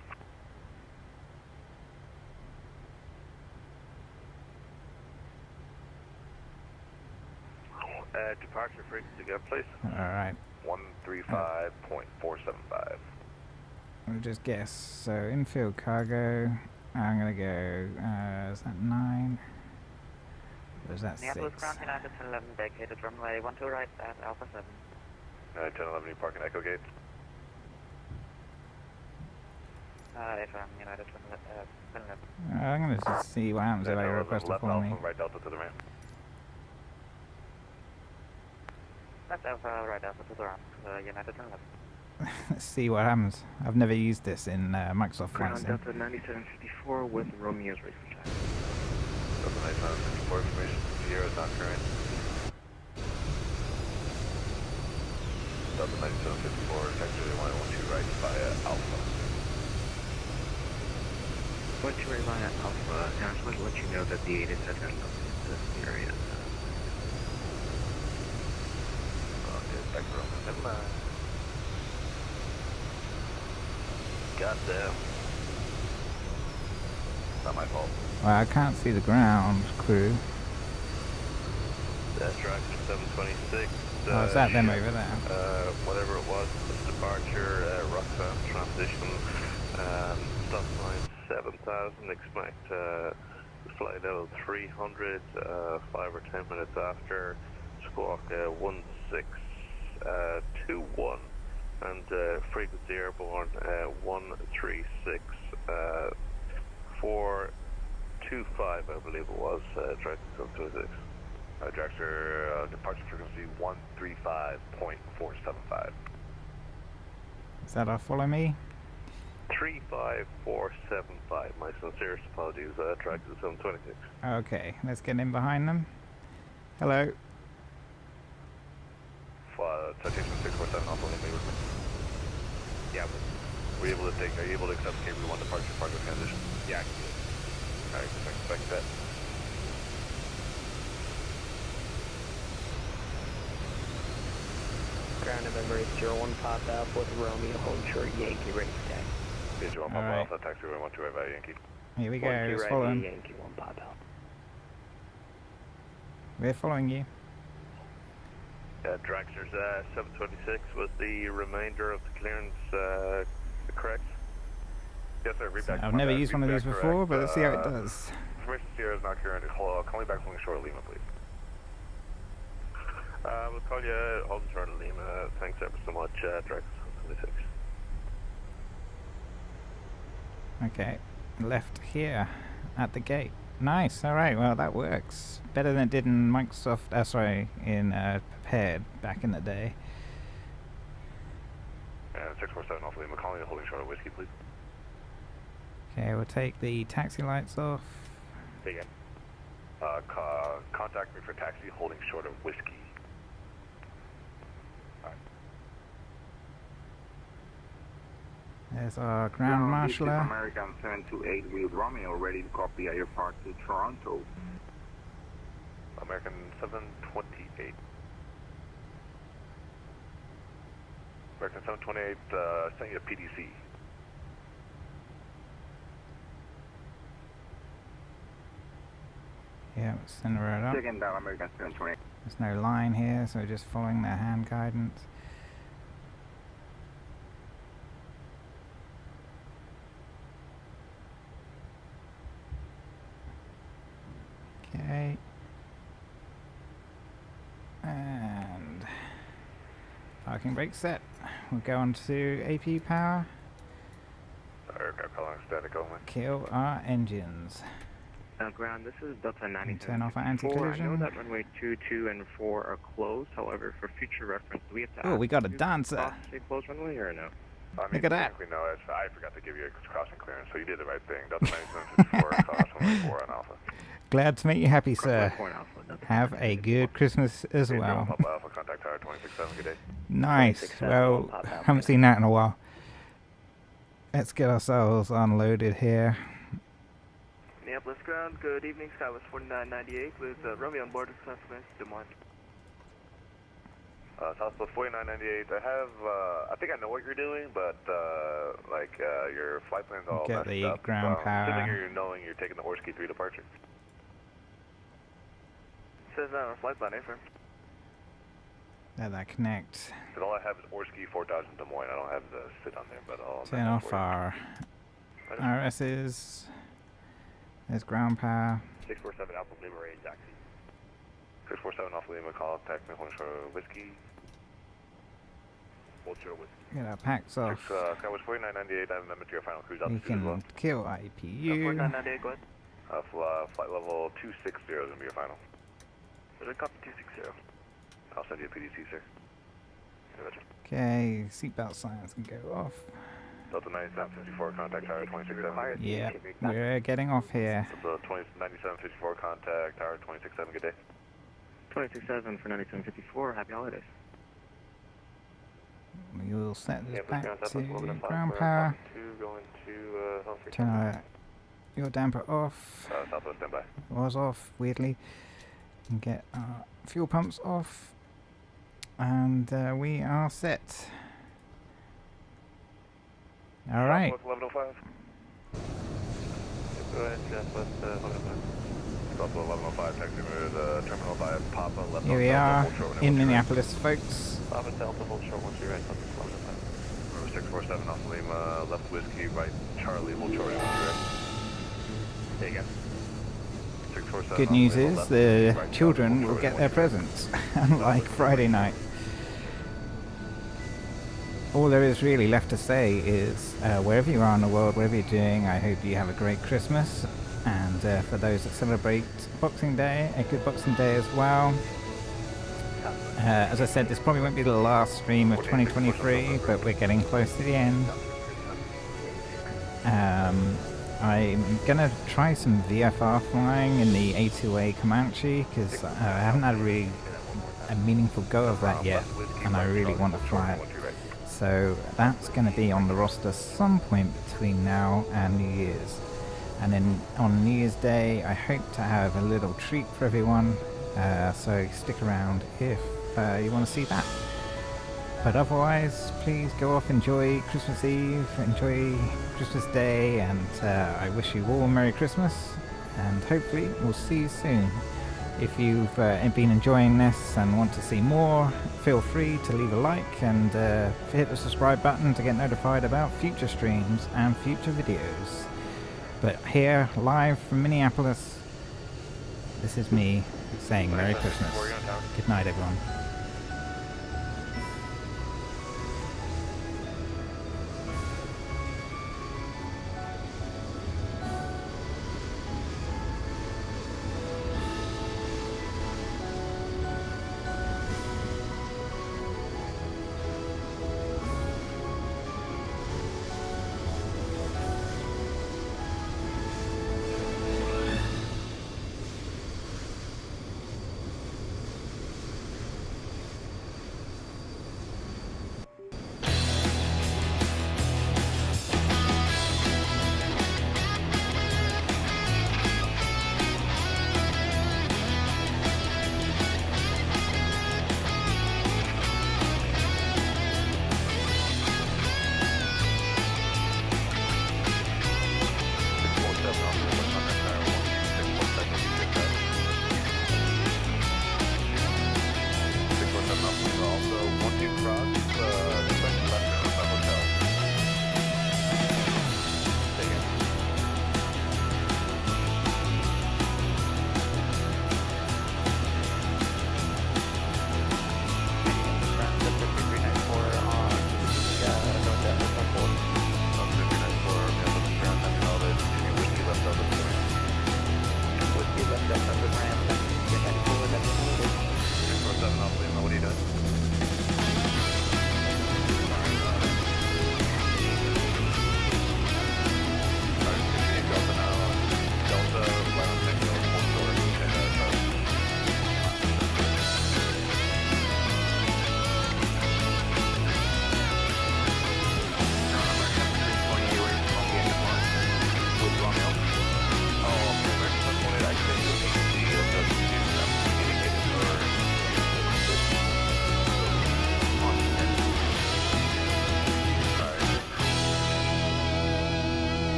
Departure frequency again, please. Alright. 135.475. Let me just guess. So, infield cargo. I'm gonna go, is that 9? Or is that 6? Minneapolis ground United 1011 vacated runway 12 right at Alpha 7. 1011, you parking Echo Gate. FM United 1011. I'm gonna just see what happens if I request to left follow me. Alpha, right Delta to the ramp. Left Alpha, right Alpha to the ramp, United 1011. Let's see what happens. I've never used this in Microsoft Flight Ground Sim. Delta 9754 with Romeo's racing time. Delta 9754, information from Sierra is not current. Delta 9754, taxi 112 right via Alpha. 12 right via Alpha, and I just wanted to let you know that the 8 is set in this area. Okay, back to Roman. Never mind. Goddamn. Not my fault. Well, I can't see the ground crew. That's Roger 726. Oh, is that them over there? Whatever it was, departure, Roxanne transition, stop line 7000, expect flight level 300, 5 or 10 minutes after, squawk 1621. And frequency airborne 136 425, I believe it was, Dragon 726. Dragster, departure frequency 135.475. Is that our follow me? 35475, my sincerest apologies, Dragon 726. Okay, let's get in behind them. Hello. Citation 647 off only with me. Yeah, but are you able to accept KB1 departure cargo transition? Yeah, I can do it. Alright, just expect that. Ground November 801 pop up with Romeo hold short Yankee ready for taxi. Stage 1 Papa Alpha, taxi 112 right via Yankee. Here we go, let's right follow via him. Yankee 1 pop out. We're following you. Dragster's 726, was the remainder of the clearance correct? Yes, sir. Read back. I've never used one of these before, but let's see how it does. Information Sierra is not current. Call me back from short Lima, please. We'll call you Holden Short Lima. Thanks ever so much, Dragster 726. Okay, left here at the gate. Nice, alright, well that works. Better than it did in Microsoft, in Prepared back in the day. And 647 off Lima, calling you holding short of whiskey, please. Okay, we'll take the taxi lights off. Say again. Contact me for taxi holding short of whiskey. Alright. There's our ground marshaller. American 728 with Romeo ready to copy at your part to Toronto. American 728. American 728, send you a PDC. Yeah, we'll send her right up. Second down, American 728. There's no line here, so we're just following their hand guidance. Okay. And parking brake set. We'll go on to AP power. Aircraft calling static only. Kill our engines. Ground, this is Delta 97. Turn off our I know anti-collision. that runway 22 and 4 are closed. However, for future reference, do we have to Oh, we got a dancer. say closed runway or no? I mean, Look at that. technically, no, I forgot to give you a crossing clearance, so you did the right thing. Delta 9754, cross 114 on Alpha. Glad to make you happy, sir. Have a good Christmas as well. Papa Alpha, contact tower 267, good day. Nice. Well, haven't seen that in a while. Let's get ourselves unloaded here. Minneapolis ground, good evening, Skywest 4998 with Romeo on board, Southwest Des Moines. Southwest 4998, I think I know what you're doing, but, your flight plan's all Get messed the up. ground power. Assuming you're knowing you're taking the Horse Key 3 departure. Says that on our flight plan, affirm. Let that connect. Because all I have is Orski 4000 Des Moines. I don't have the sit on there, but I'll... Turn off our RSs. There's ground power. 647 Alpha Lima range taxi. 647 Alpha Lima, contact me, Shore Whiskey. Hold Shore Whiskey. Get our packs off. Skywest 4998, I have amendment to your final cruise You altitude as well. can kill IPU. 4998, go ahead. Flight level 260 is going to be your final. Copy 260. I'll send you a PDC, sir. Okay, seatbelt signs can go off. Delta 9754, contact tower 267. Yeah, we're getting off here. Delta 9754, contact tower 267, good day. 267 for 9754, happy holidays. We will set this back to ground ground power. Going to Turn your damper off. Southwest standby. Was off, weirdly. And get our fuel pumps off. And we are set. Alright. Southwest 1105. Go ahead, Southwest 1105. Southwest 1105, taxi to terminal by Papa, left. Here we are in Minneapolis, folks. Papa Delta, hold short once you're right, Southwest 1105. 647 Alpha Lima, left Whiskey, right Charlie, hold short once you're right. There you go. Good news is the children will get their presents, unlike Friday night. All there is really left to say is, wherever you are in the world, whatever you're doing, I hope you have a great Christmas. And for those that celebrate Boxing Day, a good Boxing Day as well. As I said, this probably won't be the last stream of 2023, but we're getting close to the end. I'm gonna try some VFR flying in the A2A Comanche, because I haven't had really a meaningful go of that yet, and I really want to fly it. So that's going to be on the roster some point between now and New Year's. And then on New Year's Day, I hope to have a little treat for everyone, so stick around if you want to see that. But otherwise, please go off, enjoy Christmas Eve, enjoy Christmas Day, and I wish you all a Merry Christmas, and hopefully we'll see you soon. If you've been enjoying this and want to see more, feel free to leave a like and hit the subscribe button to get notified about future streams and future videos. But here, live from Minneapolis, this is me saying Merry Christmas. Good night, everyone.